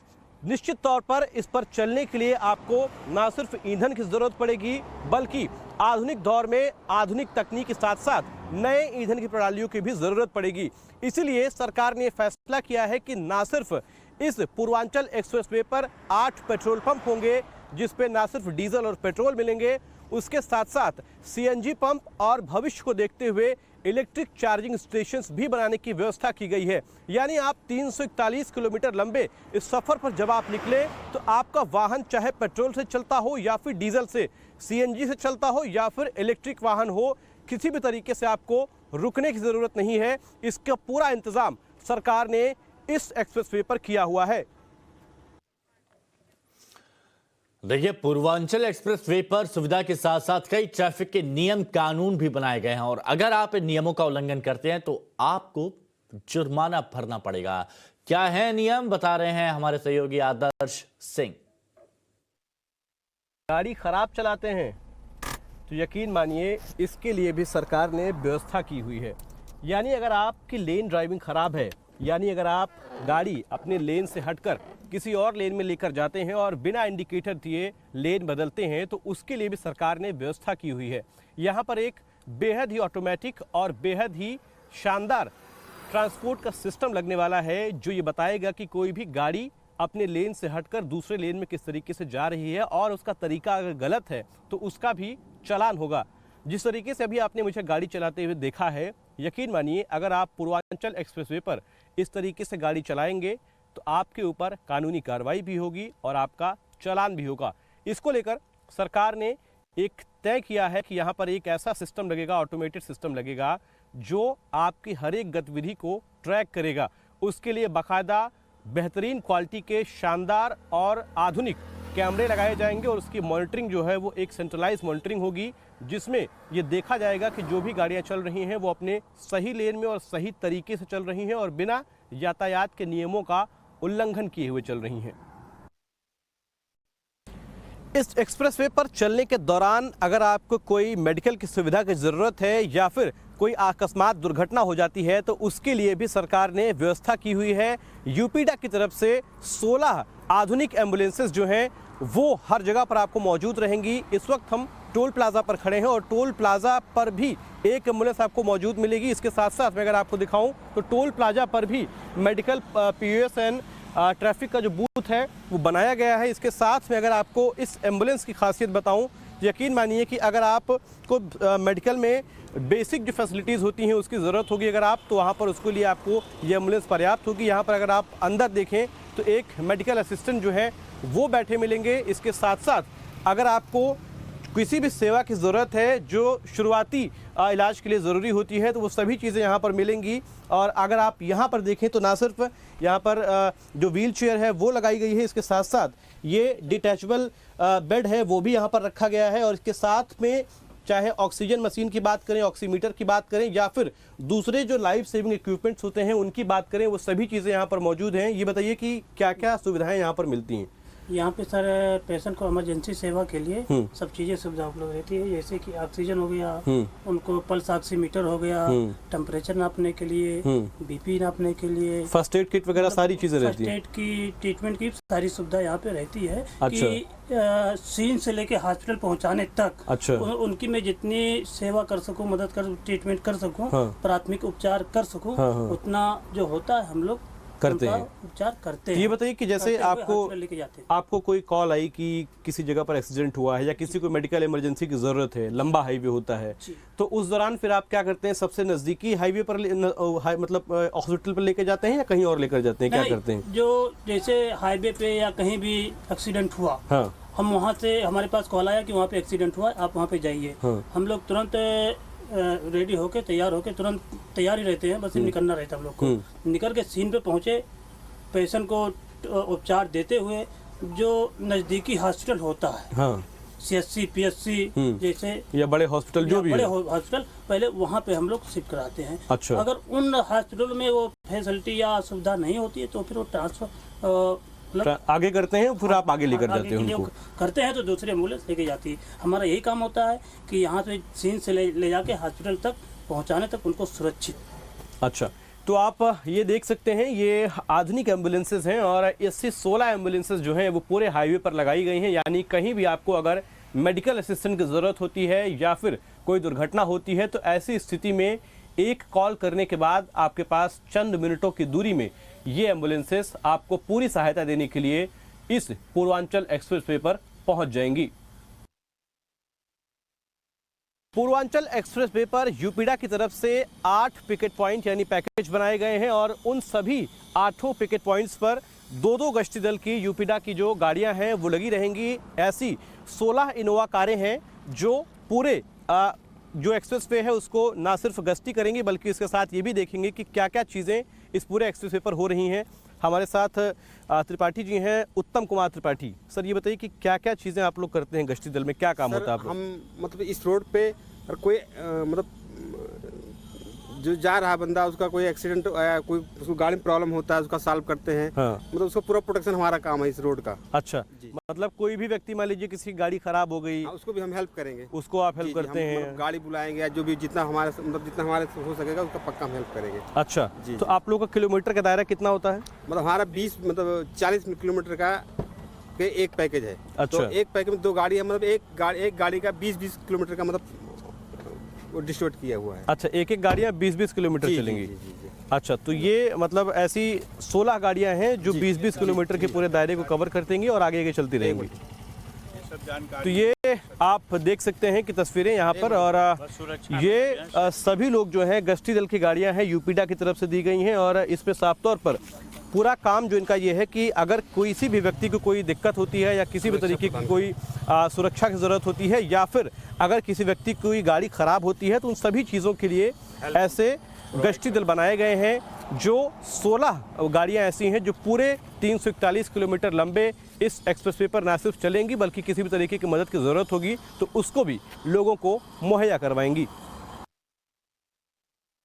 Speaker 9: निश्चित तौर पर इस पर चलने के लिए आपको ना सिर्फ ईंधन की जरूरत पड़ेगी, बल्कि आधुनिक दौर में आधुनिक तकनीक के साथ साथ नए ईंधन की प्रणालियों की भी जरूरत पड़ेगी। इसीलिए सरकार ने फैसला किया है कि ना सिर्फ इस पूर्वांचल एक्सप्रेसवे पर 8 पेट्रोल पंप होंगे जिस पे ना सिर्फ डीजल और पेट्रोल मिलेंगे, उसके साथ साथ सीएनजी पंप और भविष्य को देखते हुए इलेक्ट्रिक चार्जिंग स्टेशंस भी बनाने की व्यवस्था की गई है। यानी आप 341 किलोमीटर लंबे इस सफर पर जब आप निकले तो आपका वाहन चाहे पेट्रोल से चलता हो या फिर डीजल से, सीएनजी से चलता हो या फिर इलेक्ट्रिक वाहन हो, किसी भी तरीके से आपको रुकने की जरूरत नहीं है। इसका पूरा इंतजाम सरकार ने इस एक्सप्रेसवे पर किया हुआ है।
Speaker 1: देखिए, पूर्वांचल एक्सप्रेसवे पर सुविधा के साथ साथ कई ट्रैफिक के नियम कानून भी बनाए गए हैं और अगर आप इन नियमों का उल्लंघन करते हैं तो आपको जुर्माना भरना पड़ेगा। क्या है नियम, बता रहे हैं हमारे सहयोगी आदर्श सिंह।
Speaker 9: गाड़ी खराब चलाते हैं तो यकीन मानिए इसके लिए भी सरकार ने व्यवस्था की हुई है। यानी अगर आपकी लेन ड्राइविंग खराब है, यानी अगर आप गाड़ी अपने लेन से हटकर किसी और लेन में लेकर जाते हैं और बिना इंडिकेटर दिए लेन बदलते हैं, तो उसके लिए भी सरकार ने व्यवस्था की हुई है। यहाँ पर एक बेहद ही ऑटोमेटिक और बेहद ही शानदार ट्रांसपोर्ट का सिस्टम लगने वाला है, जो ये बताएगा कि कोई भी गाड़ी अपने लेन से हटकर दूसरे लेन में किस तरीके से जा रही है और उसका तरीका अगर गलत है तो उसका भी चालान होगा। जिस तरीके से अभी आपने मुझे गाड़ी चलाते हुए देखा है, यकीन मानिए अगर आप पूर्वांचल एक्सप्रेसवे पर इस तरीके से गाड़ी चलाएंगे तो आपके ऊपर कानूनी कार्रवाई भी होगी और आपका चालान भी होगा। इसको लेकर सरकार ने एक तय किया है कि यहाँ पर एक ऐसा सिस्टम लगेगा, ऑटोमेटेड सिस्टम लगेगा, जो आपकी हर एक गतिविधि को ट्रैक करेगा। उसके लिए बाकायदा बेहतरीन क्वालिटी के शानदार और आधुनिक कैमरे लगाए जाएंगे और उसकी मॉनिटरिंग जो है वो एक सेंट्रलाइज मॉनिटरिंग होगी, जिसमें ये देखा जाएगा कि जो भी गाड़ियाँ चल रही हैं वो अपने सही लेन में और सही तरीके से चल रही हैं और बिना यातायात के नियमों का उल्लंघन किए हुए चल रही हैं। इस एक्सप्रेसवे पर चलने के दौरान अगर आपको कोई मेडिकल की सुविधा की ज़रूरत है या फिर कोई अकस्मात दुर्घटना हो जाती है तो उसके लिए भी सरकार ने व्यवस्था की हुई है। यूपीडा की तरफ से 16 आधुनिक एम्बुलेंसेस जो हैं वो हर जगह पर आपको मौजूद रहेंगी। इस वक्त हम टोल प्लाजा पर खड़े हैं और टोल प्लाजा पर भी एक एम्बुलेंस आपको मौजूद मिलेगी। इसके साथ साथ मैं अगर आपको दिखाऊं तो टोल प्लाजा पर भी मेडिकल पीओएस एंड ट्रैफिक का जो बूथ है वो बनाया गया है। इसके साथ में अगर आपको इस एम्बुलेंस की खासियत बताऊं, यकीन मानिए कि अगर आपको मेडिकल में बेसिक जो फैसिलिटीज़ होती हैं उसकी ज़रूरत होगी अगर आप, तो वहाँ पर उसके लिए आपको ये एम्बुलेंस पर्याप्त होगी। यहाँ पर अगर आप अंदर देखें तो एक मेडिकल असिस्टेंट जो है वो बैठे मिलेंगे। इसके साथ साथ अगर आपको किसी भी सेवा की ज़रूरत है जो शुरुआती इलाज के लिए ज़रूरी होती है तो वो सभी चीज़ें यहाँ पर मिलेंगी। और अगर आप यहाँ पर देखें तो ना सिर्फ यहाँ पर जो व्हील चेयर है वो लगाई गई है, इसके साथ साथ ये डिटैचेबल बेड है वो भी यहाँ पर रखा गया है और इसके साथ में चाहे ऑक्सीजन मशीन की बात करें, ऑक्सीमीटर की बात करें, या फिर दूसरे जो लाइफ सेविंग इक्विपमेंट्स होते हैं उनकी बात करें, वो सभी चीज़ें यहाँ पर मौजूद हैं। ये बताइए कि क्या क्या सुविधाएं यहाँ पर मिलती हैं?
Speaker 10: यहाँ पे सर पेशेंट को इमरजेंसी सेवा के लिए सब चीज़ें सुविधा उपलब्ध रहती है, जैसे कि ऑक्सीजन हो गया, उनको पल्स ऑक्सीमीटर हो गया, टेम्परेचर नापने के लिए, बीपी नापने के लिए,
Speaker 9: फर्स्ट एड किट वगैरह सारी चीज़ें रहती हैं।
Speaker 10: फर्स्ट एड की ट्रीटमेंट की सारी सुविधा यहाँ पे रहती है।
Speaker 9: अच्छा।
Speaker 10: कि सीन से लेके हॉस्पिटल पहुँचाने तक
Speaker 9: अच्छा।
Speaker 10: उनकी मैं जितनी सेवा कर सकूँ, मदद कर, ट्रीटमेंट कर सकूँ, प्राथमिक उपचार कर सकूँ, उतना जो होता है हम लोग
Speaker 9: करते हैं,
Speaker 10: उपचार करते हैं।
Speaker 9: ये बताइए कि जैसे आपको कोई कॉल आई कि किसी जगह पर एक्सीडेंट हुआ है या किसी को मेडिकल इमरजेंसी की जरूरत है, लंबा हाईवे होता है, तो उस दौरान फिर आप क्या करते हैं? सबसे नजदीकी हाईवे पर मतलब हॉस्पिटल पर लेकर जाते हैं या कहीं और लेकर जाते हैं? क्या करते हैं?
Speaker 10: जो जैसे हाईवे पे या कहीं भी एक्सीडेंट हुआ,
Speaker 9: हाँ,
Speaker 10: हम वहाँ से, हमारे पास कॉल आया कि वहाँ पे एक्सीडेंट हुआ, आप वहाँ पे जाइए, हम लोग तुरंत रेडी होके, तैयार होके, तुरंत तैयार ही रहते हैं, बस निकलना रहता है हम लोग को। निकल के सीन पे पहुँचे, पेशेंट को उपचार देते हुए जो नज़दीकी हॉस्पिटल होता है, हाँ, CSC, PSC जैसे, या बड़े हॉस्पिटल जो भी बड़े हॉस्पिटल, पहले वहाँ पे हम लोग शिफ्ट कराते हैं। अच्छा। अगर उन हॉस्पिटल में वो फैसिलिटी या सुविधा नहीं होती है तो फिर वो ट्रांसफर
Speaker 9: आगे करते हैं, फिर आप आगे लेकर जाते हैं उनको?
Speaker 10: करते हैं तो दूसरी एम्बुलेंस लेके जाती है। हमारा यही काम होता है कि यहाँ से सीन से ले जाके हॉस्पिटल तक पहुँचाने तक उनको सुरक्षित।
Speaker 9: अच्छा, तो आप ये देख सकते हैं, ये आधुनिक एम्बुलेंसेज हैं और इससे 16 एम्बुलेंसेज जो हैं वो पूरे हाईवे पर लगाई गई हैं। यानी कहीं भी आपको अगर मेडिकल असिस्टेंट की ज़रूरत होती है या फिर कोई दुर्घटना होती है तो ऐसी स्थिति में एक कॉल करने के बाद आपके पास चंद मिनटों की दूरी में ये एम्बुलेंसेस आपको पूरी सहायता देने के लिए इस पूर्वांचल एक्सप्रेसवे पर पहुंच जाएंगी। पूर्वांचल एक्सप्रेसवे पर यूपीडा की तरफ से 8 पिकेट पॉइंट यानी पैकेज बनाए गए हैं और उन सभी 8 पिकेट पॉइंट्स पर 2-2 गश्ती दल की यूपीडा की जो गाड़ियां हैं वो लगी रहेंगी। ऐसी 16 इनोवा कारें हैं जो पूरे जो एक्सप्रेसवे है उसको ना सिर्फ गश्ती करेंगी बल्कि इसके साथ ये भी देखेंगे कि क्या क्या चीज़ें इस पूरे एक्सप्रेसवे पर हो रही हैं। हमारे साथ त्रिपाठी जी हैं, उत्तम कुमार त्रिपाठी। सर ये बताइए कि क्या क्या चीज़ें आप लोग करते हैं गश्ती दल में, क्या काम होता है?
Speaker 11: हम मतलब इस रोड पे और कोई मतलब जो जा रहा बंदा, उसका कोई एक्सीडेंट आया, कोई उसको गाड़ी में प्रॉब्लम होता है, उसका सॉल्व करते हैं। हाँ। मतलब उसको पूरा प्रोटेक्शन हमारा काम है इस रोड का।
Speaker 9: अच्छा, मतलब कोई भी व्यक्ति, मान लीजिए किसी की गाड़ी खराब हो गई,
Speaker 11: उसको भी हम हेल्प करेंगे।
Speaker 9: उसको आप हेल्प करते हैं?
Speaker 11: गाड़ी बुलाएंगे या जो भी जितना हमारे से हो सकेगा उसका पक्का हम हेल्प करेंगे।
Speaker 9: अच्छा जी। तो आप लोगों का किलोमीटर का दायरा कितना होता है?
Speaker 11: मतलब हमारा 40 किलोमीटर का एक पैकेज है। अच्छा। तो एक पैकेज में 2 गाड़ी है, मतलब एक गाड़ी का 20-20 किलोमीटर का मतलब वो डिस्ट्रीब्यूट किया हुआ है।
Speaker 9: अच्छा, एक गाड़ियाँ 20-20 किलोमीटर चलेंगी? जी। अच्छा, तो ये मतलब ऐसी 16 गाड़ियाँ हैं जो 20-20 किलोमीटर के पूरे दायरे को कवर कर देंगी और आगे चलती रहेंगी। तो ये आप देख सकते हैं कि तस्वीरें यहाँ पर, और ये सभी लोग जो हैं गश्ती दल की गाड़ियाँ हैं यूपीडा की तरफ से दी गई हैं और इस पे साफ तौर पर पूरा काम जो इनका ये है कि अगर किसी भी व्यक्ति को कोई दिक्कत होती है या किसी भी तरीके की कोई सुरक्षा की ज़रूरत होती है या फिर अगर किसी व्यक्ति की कोई गाड़ी ख़राब होती है तो उन सभी चीज़ों के लिए ऐसे गश्ती दल बनाए गए हैं। जो 16 गाड़ियां ऐसी हैं जो पूरे 341 किलोमीटर लंबे इस एक्सप्रेसवे पर न सिर्फ चलेंगी बल्कि किसी भी तरीके की मदद की ज़रूरत होगी तो उसको भी लोगों को मुहैया करवाएंगी।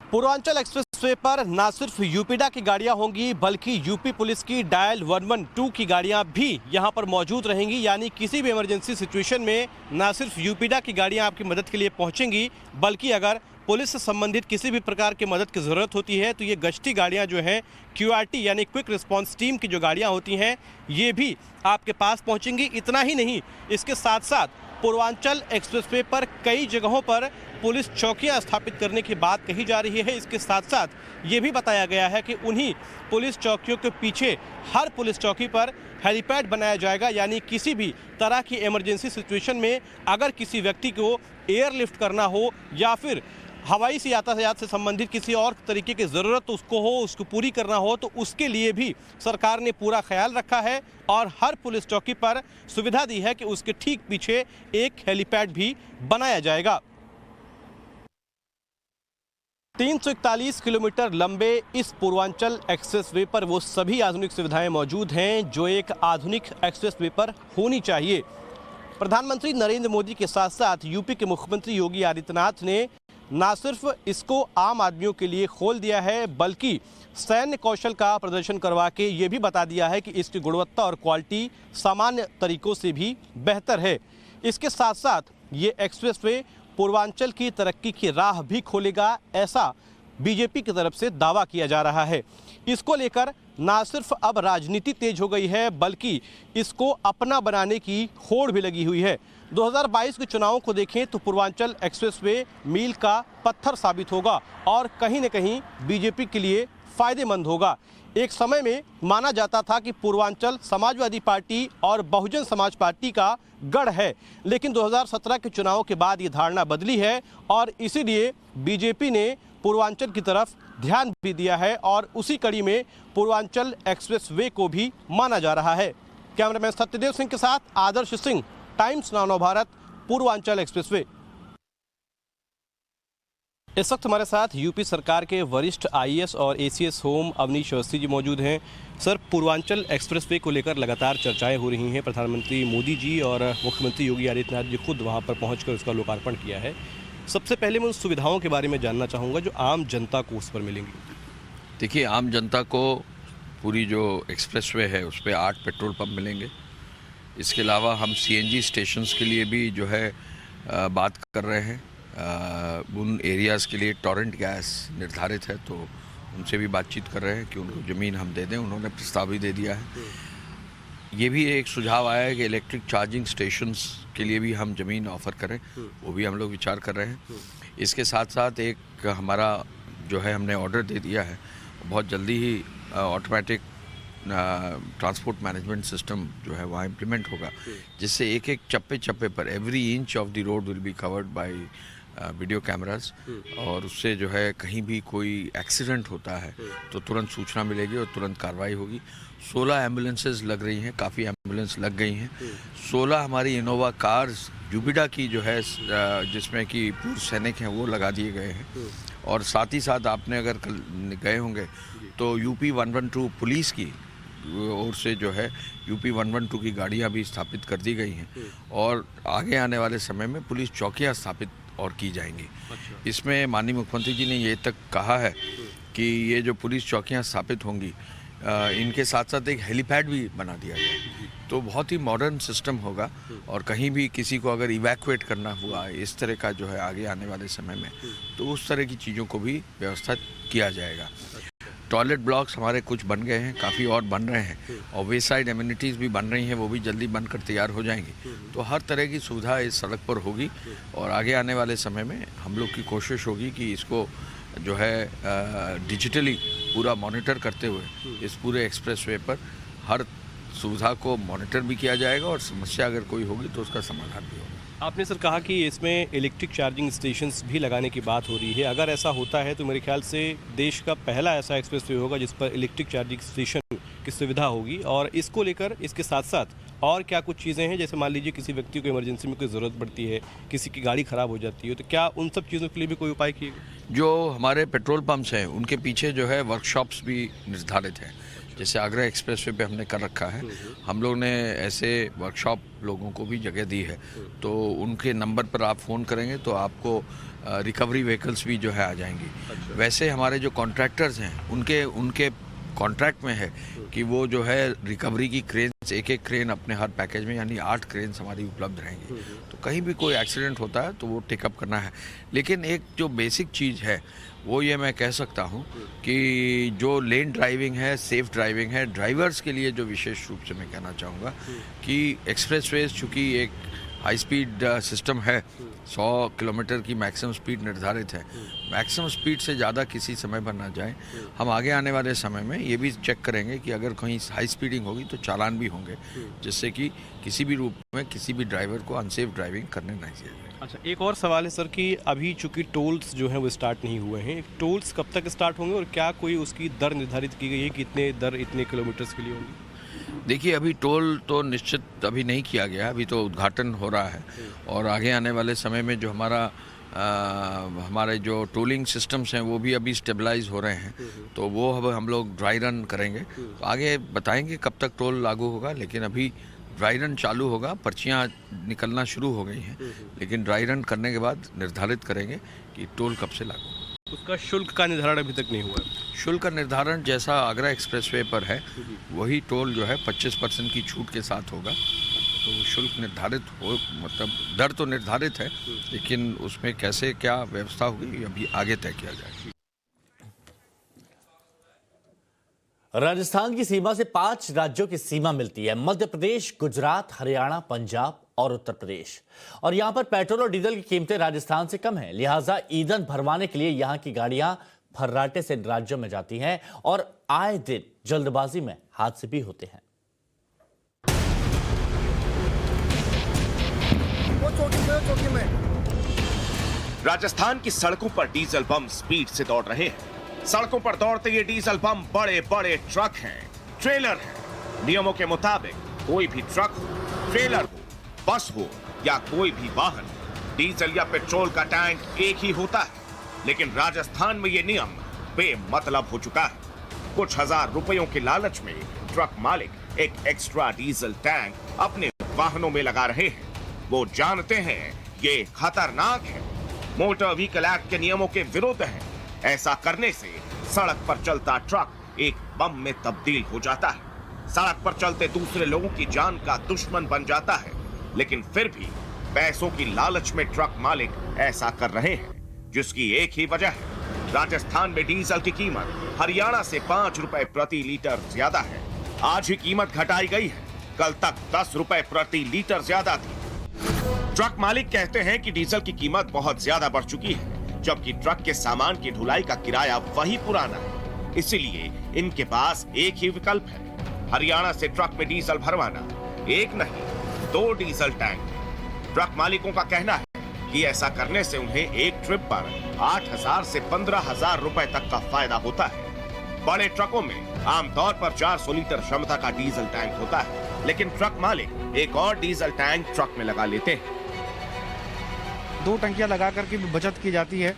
Speaker 9: पूर्वांचल एक्सप्रेसवे पर न सिर्फ यूपीडा की गाड़ियां होंगी बल्कि यूपी पुलिस की डायल 112 की गाड़ियां भी यहां पर मौजूद रहेंगी। यानी किसी भी इमरजेंसी सिचुएशन में न सिर्फ यूपीडा की गाड़ियां आपकी मदद के लिए पहुंचेंगी बल्कि अगर पुलिस से संबंधित किसी भी प्रकार की मदद की ज़रूरत होती है तो ये गश्ती गाड़ियां जो हैं QRT यानी क्विक रिस्पांस टीम की जो गाड़ियां होती हैं ये भी आपके पास पहुंचेंगी। इतना ही नहीं, इसके साथ साथ पूर्वांचल एक्सप्रेसवे पर कई जगहों पर पुलिस चौकियां स्थापित करने की बात कही जा रही है। इसके साथ साथ ये भी बताया गया है कि उन्हीं पुलिस चौकियों के पीछे हर पुलिस चौकी पर हेलीपैड बनाया जाएगा। यानी किसी भी तरह की इमरजेंसी सिचुएशन में अगर किसी व्यक्ति को एयरलिफ्ट करना हो या फिर हवाई से यातायात से संबंधित किसी और तरीके की ज़रूरत उसको पूरी करना हो तो उसके लिए भी सरकार ने पूरा ख्याल रखा है और हर पुलिस चौकी पर सुविधा दी है कि उसके ठीक पीछे एक हेलीपैड भी बनाया जाएगा। 341 किलोमीटर लंबे इस पूर्वांचल एक्सप्रेसवे पर वो सभी आधुनिक सुविधाएं मौजूद हैं जो एक आधुनिक एक्सप्रेसवे पर होनी चाहिए। प्रधानमंत्री नरेंद्र मोदी के साथ साथ यूपी के मुख्यमंत्री योगी आदित्यनाथ ने न सिर्फ इसको आम आदमियों के लिए खोल दिया है, बल्कि सैन्य कौशल का प्रदर्शन करवा के ये भी बता दिया है कि इसकी गुणवत्ता और क्वालिटी सामान्य तरीकों से भी बेहतर है। इसके साथ साथ ये एक्सप्रेसवे पूर्वांचल की तरक्की की राह भी खोलेगा, ऐसा बीजेपी की तरफ से दावा किया जा रहा है। इसको लेकर ना सिर्फ अब राजनीति तेज हो गई है, बल्कि इसको अपना बनाने की होड़ भी लगी हुई है। 2022 के चुनावों को देखें तो पूर्वांचल एक्सप्रेसवे मील का पत्थर साबित होगा और कहीं न कहीं बीजेपी के लिए फायदेमंद होगा। एक समय में माना जाता था कि पूर्वांचल समाजवादी पार्टी और बहुजन समाज पार्टी का गढ़ है, लेकिन 2017 के चुनावों के बाद ये धारणा बदली है और इसीलिए बीजेपी ने पूर्वांचल की तरफ ध्यान भी दिया है और उसी कड़ी में पूर्वांचल एक्सप्रेसवे को भी माना जा रहा है। कैमरामैन सत्यदेव सिंह के साथ Adarsh Singh, Times Now Bharat, Purvanchal expressway. इस वक्त हमारे साथ यूपी सरकार के वरिष्ठ आईएएस और एसीएस होम अवनीश अवस्थी जी मौजूद हैं। सर, पूर्वांचल एक्सप्रेसवे को लेकर लगातार चर्चाएं हो रही हैं। प्रधानमंत्री मोदी जी और मुख्यमंत्री योगी आदित्यनाथ जी खुद वहां पर पहुंचकर उसका लोकार्पण किया है। सबसे पहले मैं उस सुविधाओं के बारे में जानना चाहूँगा जो आम जनता को उस पर मिलेंगी।
Speaker 12: देखिए, आम जनता को पूरी जो एक्सप्रेसवे है उस पर 8 पेट्रोल पंप मिलेंगे। इसके अलावा हम सीएनजी स्टेशंस के लिए भी जो है बात कर रहे हैं। उन एरियाज़ के लिए टॉरेंट गैस निर्धारित है, तो उनसे भी बातचीत कर रहे हैं कि उनको ज़मीन हम दे दें। उन्होंने प्रस्ताव भी दे दिया है। ये भी एक सुझाव आया है कि इलेक्ट्रिक चार्जिंग स्टेशंस के लिए भी हम ज़मीन ऑफ़र करें, वो भी हम लोग विचार कर रहे हैं। इसके साथ साथ एक हमारा जो है हमने ऑर्डर दे दिया है, बहुत जल्दी ही ऑटोमेटिक ट्रांसपोर्ट मैनेजमेंट सिस्टम जो है वहाँ इम्प्लीमेंट होगा, जिससे एक एक चप्पे चप्पे पर every inch of the road will be covered by video cameras, और उससे जो है कहीं भी कोई एक्सीडेंट होता है तो तुरंत सूचना मिलेगी और तुरंत कार्रवाई होगी। 16 एम्बुलेंसेज लग रही हैं, काफ़ी एम्बुलेंस लग गई हैं। 16 हमारी इनोवा कार्स जुबिडा की जो है जिसमें कि पूर्व सैनिक हैं वो लगा दिए गए हैं। और साथ ही साथ आपने अगर कल गए होंगे तो यूपी 112 पुलिस की ओर से जो है यूपी 112 की गाड़ियां भी स्थापित कर दी गई हैं और आगे आने वाले समय में पुलिस चौकियां स्थापित और की जाएंगी। इसमें माननीय मुख्यमंत्री जी ने ये तक कहा है कि ये जो पुलिस चौकियां स्थापित होंगी इनके साथ साथ एक हेलीपैड भी बना दिया जाए, तो बहुत ही मॉडर्न सिस्टम होगा और कहीं भी किसी को अगर इवैक्यूएट करना हुआ इस तरह का जो है आगे आने वाले समय में, तो उस तरह की चीज़ों को भी व्यवस्था किया जाएगा। टॉयलेट ब्लॉक्स हमारे कुछ बन गए हैं, काफ़ी और बन रहे हैं और वे साइड एमिनिटीज़ भी बन रही हैं, वो भी जल्दी बनकर तैयार हो जाएंगी। तो हर तरह की सुविधा इस सड़क पर होगी और आगे आने वाले समय में हम लोग की कोशिश होगी कि इसको जो है डिजिटली पूरा मॉनिटर करते हुए इस पूरे एक्सप्रेसवे पर हर सुविधा को मॉनिटर भी किया जाएगा और समस्या अगर कोई होगी तो उसका समाधान भी होगा।
Speaker 9: आपने सर कहा कि इसमें इलेक्ट्रिक चार्जिंग स्टेशंस भी लगाने की बात हो रही है। अगर ऐसा होता है तो मेरे ख्याल से देश का पहला ऐसा एक्सप्रेसवे होगा जिस पर इलेक्ट्रिक चार्जिंग स्टेशन की सुविधा होगी। और इसको लेकर इसके साथ साथ और क्या कुछ चीज़ें हैं, जैसे मान लीजिए किसी व्यक्ति को इमरजेंसी में कोई ज़रूरत पड़ती है, किसी की गाड़ी ख़राब हो जाती है, तो क्या उन सब चीज़ों के लिए भी कोई उपाय किएगा?
Speaker 12: जो हमारे पेट्रोल पंप्स हैं उनके पीछे जो है वर्कशॉप्स भी निर्धारित हैं। जैसे आगरा एक्सप्रेसवे पे हमने कर रखा है, हम लोग ने ऐसे वर्कशॉप लोगों को भी जगह दी है, तो उनके नंबर पर आप फ़ोन करेंगे तो आपको रिकवरी व्हीकल्स भी जो है आ जाएंगी। वैसे हमारे जो कॉन्ट्रैक्टर्स हैं उनके कॉन्ट्रैक्ट में है कि वो जो है रिकवरी की क्रेन्स, एक क्रेन अपने हर पैकेज में, यानी 8 क्रेन्स हमारी उपलब्ध रहेंगी। तो कहीं भी कोई एक्सीडेंट होता है तो वो टेकअप करना है। लेकिन एक जो बेसिक चीज़ है वो ये मैं कह सकता हूँ कि जो लेन ड्राइविंग है, सेफ ड्राइविंग है, ड्राइवर्स के लिए जो विशेष रूप से मैं कहना चाहूँगा कि एक्सप्रेसवेज चूँकि एक हाई स्पीड सिस्टम है, 100 किलोमीटर की मैक्सिमम स्पीड निर्धारित है, मैक्सिमम स्पीड से ज़्यादा किसी समय पर ना जाए। हम आगे आने वाले समय में ये भी चेक करेंगे कि अगर कहीं हाई स्पीडिंग होगी तो चालान भी होंगे, जिससे कि किसी भी रूप में किसी भी ड्राइवर को अनसेफ ड्राइविंग करने नहीं चाहिए।
Speaker 9: अच्छा, एक और सवाल है सर कि अभी चूँकि टोल्स जो हैं वो स्टार्ट नहीं हुए हैं, टोल्स कब तक स्टार्ट होंगे और क्या कोई उसकी दर निर्धारित की गई है कि इतने दर इतने किलोमीटर्स के लिए होंगी?
Speaker 12: देखिए, अभी टोल तो निश्चित अभी नहीं किया गया, अभी तो उद्घाटन हो रहा है और आगे आने वाले समय में जो हमारे जो टोलिंग सिस्टम्स हैं वो भी अभी स्टेबलाइज हो रहे हैं, तो वो अब हम लोग ड्राई रन करेंगे, तो आगे बताएंगे कब तक टोल लागू होगा। लेकिन अभी ड्राई रन चालू होगा, पर्चियां निकलना शुरू हो गई हैं, लेकिन ड्राई रन करने के बाद निर्धारित करेंगे कि टोल कब से लागू होगा।
Speaker 9: उसका शुल्क का निर्धारण अभी तक नहीं हुआ है।
Speaker 12: शुल्क का निर्धारण जैसा आगरा एक्सप्रेसवे पर है वही टोल जो है 25% की छूट के साथ होगा। तो शुल्क निर्धारित हो, मतलब दर तो निर्धारित है, लेकिन उसमें कैसे क्या व्यवस्था होगी अभी आगे तय किया जाएगा।
Speaker 1: राजस्थान की सीमा से 5 राज्यों की सीमा मिलती है, मध्य प्रदेश, गुजरात, हरियाणा, पंजाब और उत्तर प्रदेश। और यहां पर पेट्रोल और डीजल की कीमतें राजस्थान से कम हैं, लिहाजा ईंधन भरवाने के लिए यहां की गाड़ियां फर्राटे से राज्यों में जाती हैं और आए दिन जल्दबाजी में हादसे भी होते हैं।
Speaker 7: वो चौकी में
Speaker 3: राजस्थान की सड़कों पर डीजल बम स्पीड से दौड़ रहे हैं। सड़कों पर दौड़ते ये डीजल बम बड़े बड़े ट्रक हैं, ट्रेलर हैं। नियमों के मुताबिक कोई भी ट्रक हो, ट्रेलर हो, बस हो या कोई भी वाहन, डीजल या पेट्रोल का टैंक एक ही होता है। लेकिन राजस्थान में ये नियम बेमतलब हो चुका है। कुछ हजार रुपयों के लालच में ट्रक मालिक एक एक्स्ट्रा डीजल टैंक अपने वाहनों में लगा रहे हैं। वो जानते हैं ये खतरनाक है, मोटर व्हीकल एक्ट के नियमों के विरुद्ध है। ऐसा करने से सड़क पर चलता ट्रक एक बम में तब्दील हो जाता है, सड़क पर चलते दूसरे लोगों की जान का दुश्मन बन जाता है। लेकिन फिर भी पैसों की लालच में ट्रक मालिक ऐसा कर रहे हैं, जिसकी एक ही वजह है। राजस्थान में डीजल की कीमत हरियाणा से 5 रुपए प्रति लीटर ज्यादा है। आज ही कीमत घटाई गई है, कल तक 10 रुपए प्रति लीटर ज्यादा थी। ट्रक मालिक कहते हैं कि डीजल की कीमत बहुत ज्यादा बढ़ चुकी है, जबकि ट्रक के सामान की ढुलाई का किराया वही पुराना है। इसीलिए इनके पास एक ही विकल्प है, हरियाणा से ट्रक में डीजल भरवाना। एक नहीं 2 डीजल टैंक। ट्रक मालिकों का कहना है कि ऐसा करने से उन्हें एक ट्रिप पर 8,000 से 15,000 रुपए तक का फायदा होता है। बड़े ट्रकों में आमतौर पर 400 लीटर क्षमता का डीजल टैंक होता है, लेकिन ट्रक मालिक एक और डीजल टैंक ट्रक में लगा लेते हैं।
Speaker 4: 2 टंकियां लगा करके भी बचत की जाती है।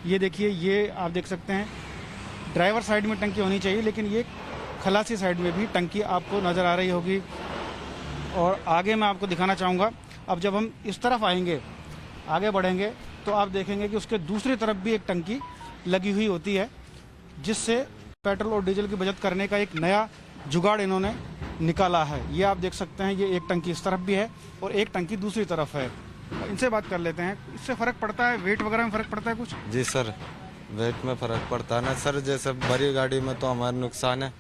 Speaker 4: ये देखिए, ये आप देख सकते हैं, ड्राइवर साइड में टंकी होनी चाहिए, लेकिन ये खलासी साइड में भी टंकी आपको नज़र आ रही होगी। और आगे मैं आपको दिखाना चाहूँगा, अब जब हम इस तरफ आएंगे, आगे बढ़ेंगे, तो आप देखेंगे कि उसके दूसरी तरफ भी एक टंकी लगी हुई होती है, जिससे पेट्रोल और डीजल की बचत करने का एक नया जुगाड़ इन्होंने निकाला है। ये आप देख सकते हैं, ये एक टंकी इस तरफ भी है और एक टंकी दूसरी तरफ है। इनसे बात कर लेते हैं, इससे फ़र्क पड़ता है, वेट वगैरह में फ़र्क पड़ता है कुछ?
Speaker 5: जी सर, वेट में फ़र्क पड़ता है ना सर। जैसे बड़ी गाड़ी में तो हमारा नुकसान है,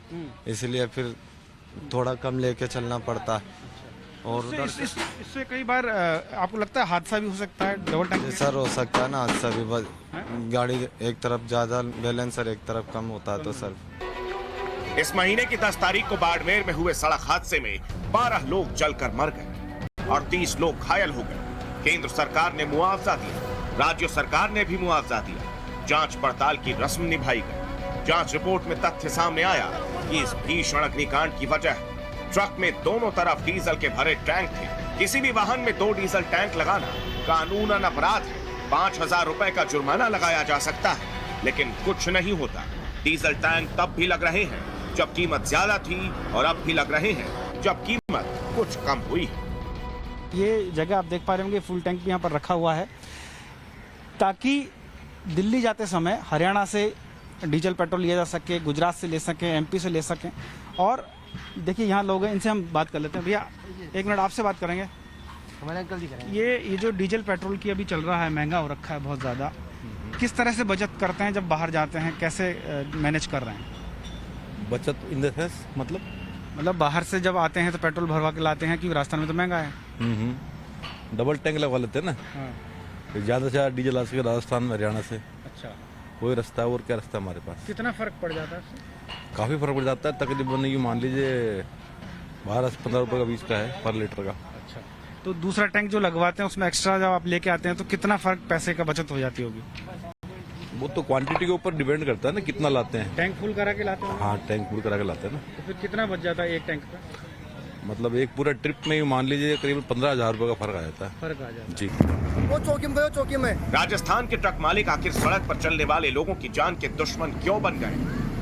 Speaker 5: इसलिए फिर थोड़ा कम लेके चलना पड़ता है। और
Speaker 4: इससे कई बार आपको लगता है हादसा भी हो सकता है डबल टंकी?
Speaker 5: सर हो सकता है ना हादसा भी, बस गाड़ी एक तरफ ज़्यादा बैलेंस और एक तरफ कम होता है तो सर।
Speaker 3: इस महीने की 10 तारीख को बाड़मेर में हुए सड़क हादसे में 12 लोग जलकर मर गए और 30 लोग घायल हो गए। केंद्र सरकार ने मुआवजा दिया, राज्य सरकार ने भी मुआवजा दिया। जांच पड़ताल की रस्म निभाई गई। जांच रिपोर्ट में तथ्य सामने आया कि इस भीषण अग्निकांड की वजह ट्रक में दोनों तरफ डीजल के भरे टैंक थे। किसी भी वाहन में 2 डीजल टैंक लगाना कानूनन अपराध है। 5,000 रुपए का जुर्माना लगाया जा सकता है, लेकिन कुछ नहीं होता। डीजल टैंक तब भी लग रहे हैं जब कीमत ज्यादा थी और अब भी लग रहे हैं जब कीमत कुछ कम हुई है।
Speaker 4: ये जगह आप देख पा रहे होंगे, फुल टैंक भी यहाँ पर रखा हुआ है, ताकि दिल्ली जाते समय हरियाणा से डीजल पेट्रोल लिया जा सके, गुजरात से ले सकें, एमपी से ले सकें। और देखिए यहाँ लोग हैं, इनसे हम बात कर लेते हैं। भैया एक मिनट आपसे बात करेंगे।
Speaker 8: हमारे अंकल जी करेंगे।
Speaker 4: ये जो डीजल पेट्रोल की अभी चल रहा है, महंगा हो रखा है बहुत ज़्यादा, किस तरह से बचत करते हैं जब बाहर जाते हैं, कैसे मैनेज कर रहे हैं?
Speaker 6: बचत इन द सेंस मतलब
Speaker 4: बाहर से जब आते हैं तो पेट्रोल भरवा के लाते हैं, क्योंकि राजस्थान में तो महंगा है।
Speaker 6: डबल टैंक लगवा लेते हैं ना। हाँ। ज़्यादा से ज़्यादा डीजल आ सके राजस्थान में, हरियाणा से।
Speaker 4: अच्छा,
Speaker 6: कोई रास्ता है और क्या रास्ता हमारे पास?
Speaker 4: कितना फ़र्क पड़ जाता है?
Speaker 6: काफ़ी फ़र्क पड़ जाता है, तकरीबन ये मान लीजिए 12 से 15 रुपये का बीच का है पर लीटर का।
Speaker 4: अच्छा, तो दूसरा टैंक जो लगवाते हैं उसमें एक्स्ट्रा जब आप लेके आते हैं तो कितना फ़र्क पैसे का बचत हो जाती होगी?
Speaker 6: वो तो क्वांटिटी के ऊपर डिपेंड करता है ना, कितना लाते हैं।
Speaker 4: टैंक फुल करा के लाते हैं?
Speaker 6: हाँ, टैंक फुल करा के लाते हैं ना।
Speaker 4: तो फिर कितना बच जाता है एक टैंक का?
Speaker 6: मतलब एक पूरा ट्रिप में मान लीजिए करीब 15,000 रुपये का फर्क आ जाता है।
Speaker 4: फर्क आ जाता है
Speaker 6: जी।
Speaker 7: वो चौकी में
Speaker 3: राजस्थान के ट्रक मालिक आखिर सड़क पर चलने वाले लोगों की जान के दुश्मन क्यों बन गए?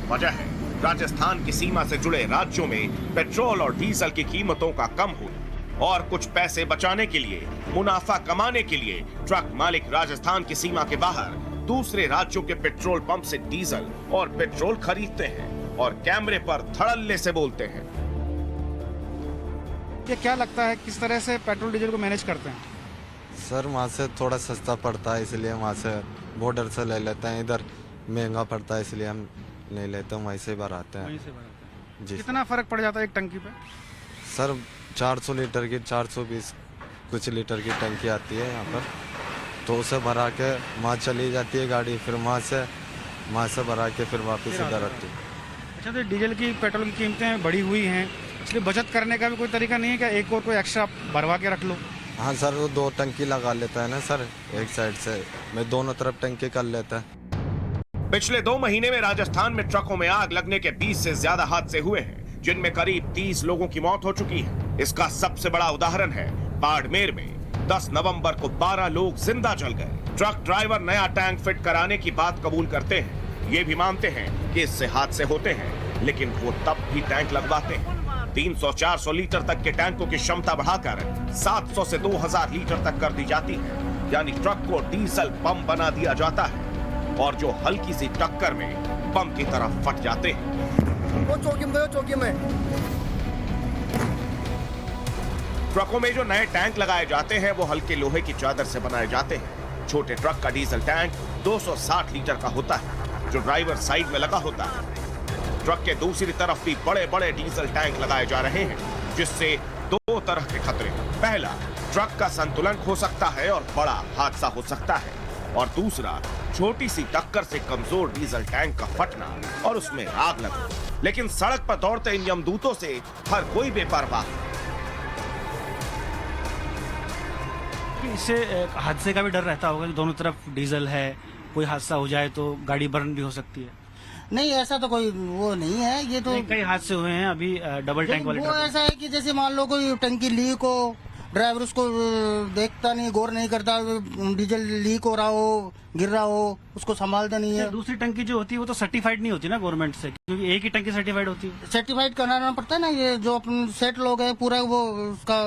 Speaker 3: वजह है राजस्थान की सीमा से जुड़े राज्यों में पेट्रोल और डीजल की कीमतों का कम होना। और कुछ पैसे बचाने के लिए, मुनाफा कमाने के लिए ट्रक मालिक राजस्थान की सीमा के बाहर दूसरे राज्यों के पेट्रोल पंप से डीजल और पेट्रोल खरीदते हैं और कैमरे पर धड़ल्ले से बोलते हैं।
Speaker 4: ये क्या लगता है किस तरह से पेट्रोल डीजल को मैनेज करते हैं?
Speaker 5: सर वहाँ से थोड़ा सस्ता पड़ता है इसलिए वहाँ से बॉर्डर से ले लेते हैं, इधर महंगा पड़ता है इसलिए हम नहीं लेते, वहीं से भराते हैं।
Speaker 4: वहीं से भराते हैं।
Speaker 5: जी
Speaker 4: कितना फर्क पड़ जाता है एक टंकी पे?
Speaker 5: सर 400 लीटर की 420 कुछ लीटर की टंकी आती है यहाँ पर, तो उसे भरा के वहाँ चली जाती है गाड़ी, फिर वहाँ से भरा के फिर वापस इधर आती है।
Speaker 4: अच्छा, तो डीजल की पेट्रोल की कीमतें बढ़ी हुई हैं, इसलिए बचत करने का भी कोई तरीका नहीं है क्या? एक और कोई एक्स्ट्रा भरवा के रख लो।
Speaker 5: हाँ सर, वो 2 टंकी लगा लेता है ना सर, एक साइड से मैं दोनों तरफ टंकी कर लेता है।
Speaker 3: पिछले 2 महीने में राजस्थान में ट्रकों में आग लगने के 20 से ज्यादा हादसे हुए हैं, जिनमें करीब 30 लोगों की मौत हो चुकी है। इसका सबसे बड़ा उदाहरण है बाड़मेर में 10 नवंबर को 12 लोग जिंदा जल गए। ट्रक ड्राइवर नया टैंक फिट कराने की बात कबूल करते हैं, ये भी मानते हैं कि इससे हादसे होते हैं, लेकिन वो तब भी टैंक लगवाते हैं। 300-400 लीटर तक के टैंकों की क्षमता बढ़ाकर 700 से 2000 लीटर तक कर दी जाती है, यानी ट्रक को डीजल पंप बना दिया जाता है और जो हल्की सी टक्कर में पंप की तरफ फट जाते हैं।
Speaker 7: वो चौकी में, चौकी में।
Speaker 3: ट्रकों में जो नए टैंक लगाए जाते हैं वो हल्के लोहे की चादर से बनाए जाते हैं। छोटे ट्रक का डीजल टैंक 260 लीटर का होता है, जो ड्राइवर साइड में लगा होता है। ट्रक के दूसरी तरफ भी बड़े बड़े डीजल टैंक लगाए जा रहे हैं, जिससे 2 तरह के खतरे। पहला, ट्रक का संतुलन खो सकता है और बड़ा हादसा हो सकता है, और दूसरा, छोटी सी टक्कर से कमजोर डीजल टैंक का फटना और उसमें आग लगना। लेकिन सड़क पर दौड़ते इन यमदूतों से हर कोई बेपरवाह है।
Speaker 4: इससे हादसे का भी डर रहता होगा कि दोनों तरफ डीजल है, कोई हादसा हो जाए तो गाड़ी बर्न भी हो सकती है।
Speaker 8: नहीं, ऐसा तो कोई वो नहीं है। ये तो
Speaker 4: कई हादसे हुए हैं अभी डबल टैंक वाले
Speaker 8: वो
Speaker 4: ट्रक में।
Speaker 8: ऐसा है कि जैसे मान लो कोई टंकी लीक हो, ड्राइवर उसको देखता नहीं, गौर नहीं करता, डीजल लीक हो रहा हो, गिर रहा हो, उसको संभालता नहीं है।
Speaker 4: दूसरी टंकी जो होती है वो तो सर्टिफाइड नहीं होती ना गवर्नमेंट से, क्योंकि एक ही टंकी सर्टिफाइड होती है।
Speaker 8: सर्टिफाइड कराना पड़ता है ना। ये जो अपन सेट लोग हैं पूरा वो उसका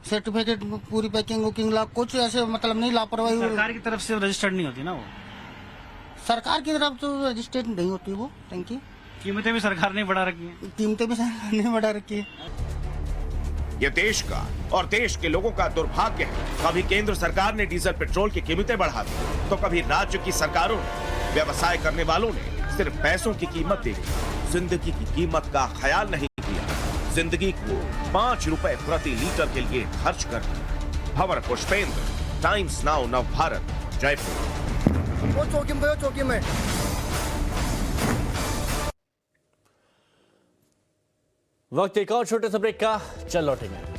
Speaker 8: सर्टिफिकेट, पूरी पैकिंग वुकिंग ला, कुछ ऐसे मतलब नहीं लापरवाही।
Speaker 4: सरकार की तरफ से रजिस्टर्ड नहीं होती ना वो।
Speaker 8: सरकार की तरफ तो रजिस्टर्ड नहीं होती वो टंकी।
Speaker 4: कीमतें भी सरकार ने बढ़ा रखी हैं।
Speaker 8: कीमतें भी सरकार ने बढ़ा रखी है।
Speaker 3: ये देश का और देश के लोगों का दुर्भाग्य है। कभी केंद्र सरकार ने डीजल पेट्रोल की कीमतें बढ़ा दी, तो कभी राज्य की सरकारों ने, व्यवसाय करने वालों ने सिर्फ पैसों की कीमत देखी, जिंदगी की कीमत का ख्याल नहीं किया। जिंदगी को 5 रुपए प्रति लीटर के लिए खर्च कर दिया। भंवर पुष्पेंद्र, टाइम्स नाउ नव भारत, जयपुर।
Speaker 7: वो चौकी में, चौकी में।
Speaker 1: वक्त एक और छोटे से ब्रेक का, चल लौटेंगे।